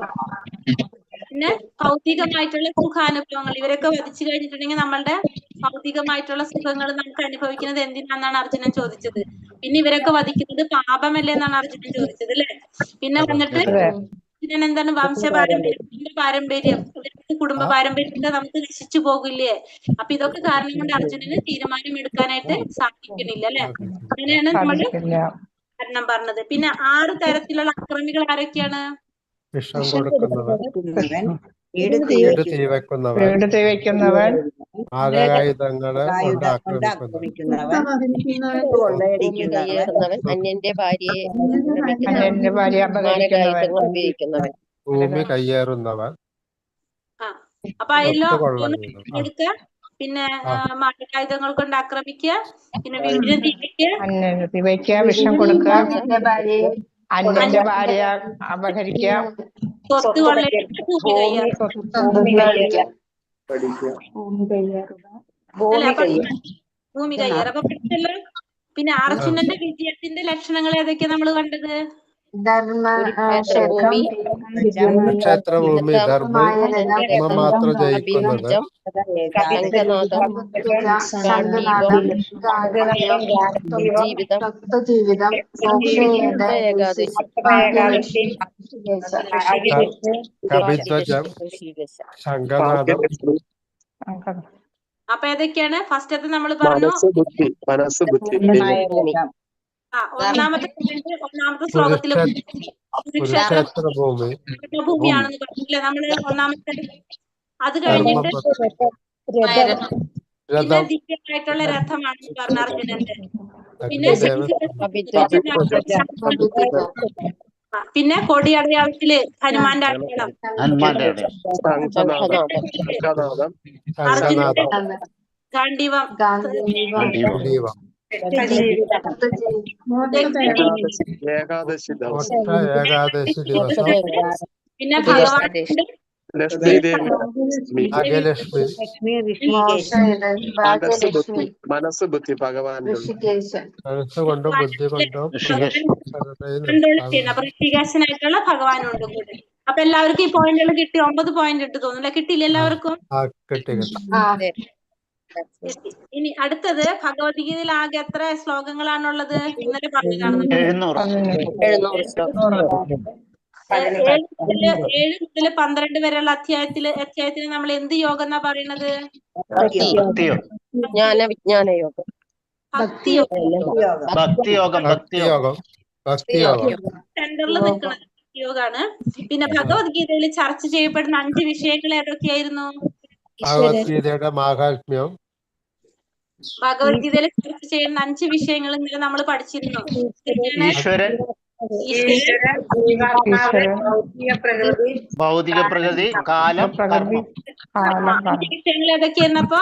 പിന്നെ ഭൗതികമായിട്ടുള്ള സുഖാനുഭവങ്ങൾ, ഇവരൊക്കെ വധിച്ചു കഴിഞ്ഞിട്ടുണ്ടെങ്കിൽ നമ്മളുടെ ഭൗതികമായിട്ടുള്ള സുഖങ്ങൾ നമുക്ക് അനുഭവിക്കുന്നത് എന്തിനാന്നാണ് അർജുനൻ ചോദിച്ചത്. പിന്നെ ഇവരൊക്കെ വധിക്കുന്നത് പാപമല്ലേ എന്നാണ് അർജുനൻ ചോദിച്ചത് അല്ലെ? പിന്നെ വന്നിട്ട് അർജുനൻ എന്താണ്? പാരമ്പര്യം, കുടുംബ പാരമ്പര്യത്തെ നമുക്ക് നശിച്ചു പോകില്ലേ? അപ്പൊ ഇതൊക്കെ കാരണം കൊണ്ട് അർജുനന് തീരുമാനം എടുക്കാനായിട്ട് സാധിക്കുന്നില്ല അല്ലെ? അങ്ങനെയാണ് നമ്മള് കാരണം പറഞ്ഞത്. പിന്നെ 6 തരത്തിലുള്ള അക്രമികൾ ആരൊക്കെയാണ്? വിഷം കൊടുക്കുന്നവൻ, വീട് തീ വെക്കുന്നവൻ, ആകായുധങ്ങളെ കൊണ്ട് ആക്രമിക്കുന്നവൻ, അന്യന്റെ ഭാര്യയെ ഉപയോഗിക്കുന്നവൻ, ഭൂമി കയ്യേറുന്നവൻ. അപ്പൊ അതിലോ എടുക്കുക. പിന്നെ മാരകായുധങ്ങൾ കൊണ്ട് ആക്രമിക്കുക. പിന്നെ വീടിനെ തീവയ്ക്കുക, വിഷം കൊടുക്കുക, അന്യന്റെ ഭാര്യ അപഹരിക്കുക, സ്വത്ത് കൊള്ളയടിക്കുക, ഭൂമി കയ്യേറുക. അപ്പൊ പഠിച്ചല്ലോ. പിന്നെ അർജുനന്റെ വിജയത്തിന്റെ ലക്ഷണങ്ങൾ ഏതൊക്കെയാ നമ്മൾ കണ്ടത്? ക്ഷേത്രഭൂമി, ധർമ്മം മാത്രം ജയിക്കുന്നത്, കപിധ്വജം, ശംഖനാദം. അപ്പൊ ഏതൊക്കെയാണ്? ഫസ്റ്റത്തെ നമ്മൾ പറഞ്ഞു ഒന്നാമത്തെ ശ്ലോകത്തില് ഭൂമിയാണെന്ന് പറഞ്ഞില്ലേ നമ്മള് ഒന്നാമത്തെ. അത് കഴിഞ്ഞിട്ട് പിന്നെ ദിവ്യമായിട്ടുള്ള രഥമാണെന്ന് പറഞ്ഞ അർജുനന്റെ. പിന്നെ കൊടിയടയാളത്തില് ഹനുമാന്റെ അടയാളം. അർജുനന്റെ ഗാണ്ഡീവം. ഏകാദശി ദിവസം ഒറ്റ ഏകാദശി ദിവസം പിന്നെ ഭഗവാന്റെ ലക്ഷ്മി ദേവി ലക്ഷ്മി ഭാഗ്യലക്ഷ്മി മനസ്സ് ബുദ്ധി ഭഗവാന്റെ മനസ്സുകൊണ്ടും ബുദ്ധി കൊണ്ടും അപ്പൊ ഋഷികേശനായിട്ടുള്ള ഭഗവാനുണ്ട് കൂടെ. അപ്പൊ എല്ലാവർക്കും ഈ പോയിന്റുകൾ കിട്ടി? 9 പോയിന്റ് ഇട്ട് തോന്നുന്നില്ല, കിട്ടിയില്ല എല്ലാവർക്കും? കിട്ടി. ഇനി അടുത്തത് ഭഗവത്ഗീതയിൽ ആകെ എത്ര ശ്ലോകങ്ങളാണുള്ളത്? ഇന്നലെ പറഞ്ഞതാണ്. 700 ശ്ലോകം. 7 മുതൽ 12 വരെയുള്ള അധ്യായത്തിന് നമ്മൾ എന്ത് യോഗം എന്നാ പറയുന്നത്? വിജ്ഞാന യോഗം. ഭക്തിയോഗം സെന്ററിൽ നിൽക്കുന്ന യോഗമാണ്. പിന്നെ ഭഗവത്ഗീതയിൽ ചർച്ച ചെയ്യപ്പെടുന്ന 5 വിഷയങ്ങൾ ഏതൊക്കെയായിരുന്നു? ഭഗവത്ഗീതയുടെ മാഹാത്മ്യം. ഭഗവത്ഗീതയിൽ ചർച്ച ചെയ്യുന്ന 5 വിഷയങ്ങൾ ഇന്നലെ നമ്മൾ പഠിച്ചിരുന്നു. ഈശ്വരൻ, ഭൗതിക പ്രകൃതി, കാലം, കർമ്മം. 5 വിഷയങ്ങൾ ഏതൊക്കെയായിരുന്നപ്പോ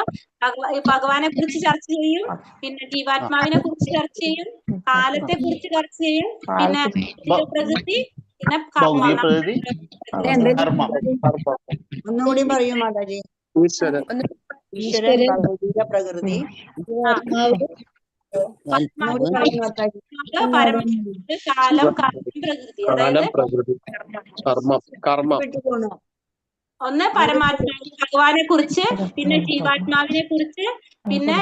ഭഗവാനെ കുറിച്ച് ചർച്ച ചെയ്യും, പിന്നെ ജീവാത്മാവിനെ കുറിച്ച് ചർച്ച ചെയ്യും, കാലത്തെ കുറിച്ച് ചർച്ച ചെയ്യും, പിന്നെ പ്രകൃതി, പിന്നെ ഭൗതിക പ്രകൃതി, കർമ്മം. ഒന്നുകൂടി പറയൂ മാതാജി. ഈശ്വരൻ, ഭൗതിക പ്രകൃതി, പരമാത്മാവ്, കാലം, പ്രകൃതി. കാലം, പ്രകൃതി, കർമ്മം. ഒന്ന് പരമാത്മാവ് ഭഗവാനെ കുറിച്ച്, പിന്നെ ജീവാത്മാവിനെ കുറിച്ച്, പിന്നെ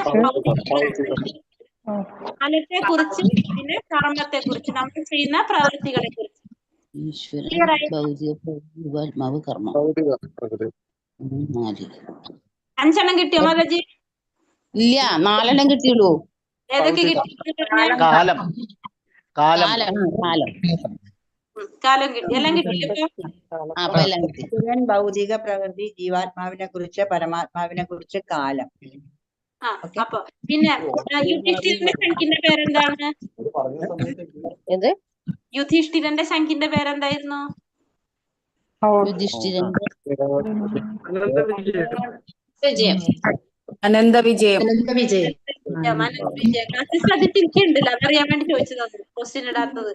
കാലത്തെ കുറിച്ച്, പിന്നെ കർമ്മത്തെ കുറിച്ച്, നമ്മൾ ചെയ്യുന്ന പ്രവൃത്തികളെ കുറിച്ച്. ഭൗതിക പ്രകൃതി. 5 എണ്ണം കിട്ടിയോ മാതാജി? ഇല്ല, 4 എണ്ണം കിട്ടിയുള്ളൂ. ഏതൊക്കെ കിട്ടി? കാലം, കാലം കിട്ടി. എല്ലാം കിട്ടിയപ്പോ ഭൗതിക പ്രകൃതി, ജീവാത്മാവിനെ കുറിച്ച്, പരമാത്മാവിനെ കുറിച്ച്, കാലം. അപ്പൊ പിന്നെ യുധിഷ്ഠിരന്റെ ശംഖിന്റെ പേരെന്താണ്? യുധിഷ്ഠിരന്റെ ശംഖിന്റെ പേരെന്തായിരുന്നു? അനന്ത വിജയം. ശ്രദ്ധിച്ചിരിക്കുന്നുണ്ടല്ലോ, അതറിയാൻ വേണ്ടി ചോദിച്ചതാണ് ക്വസ്റ്റ്യൻ ഇടാത്തത്.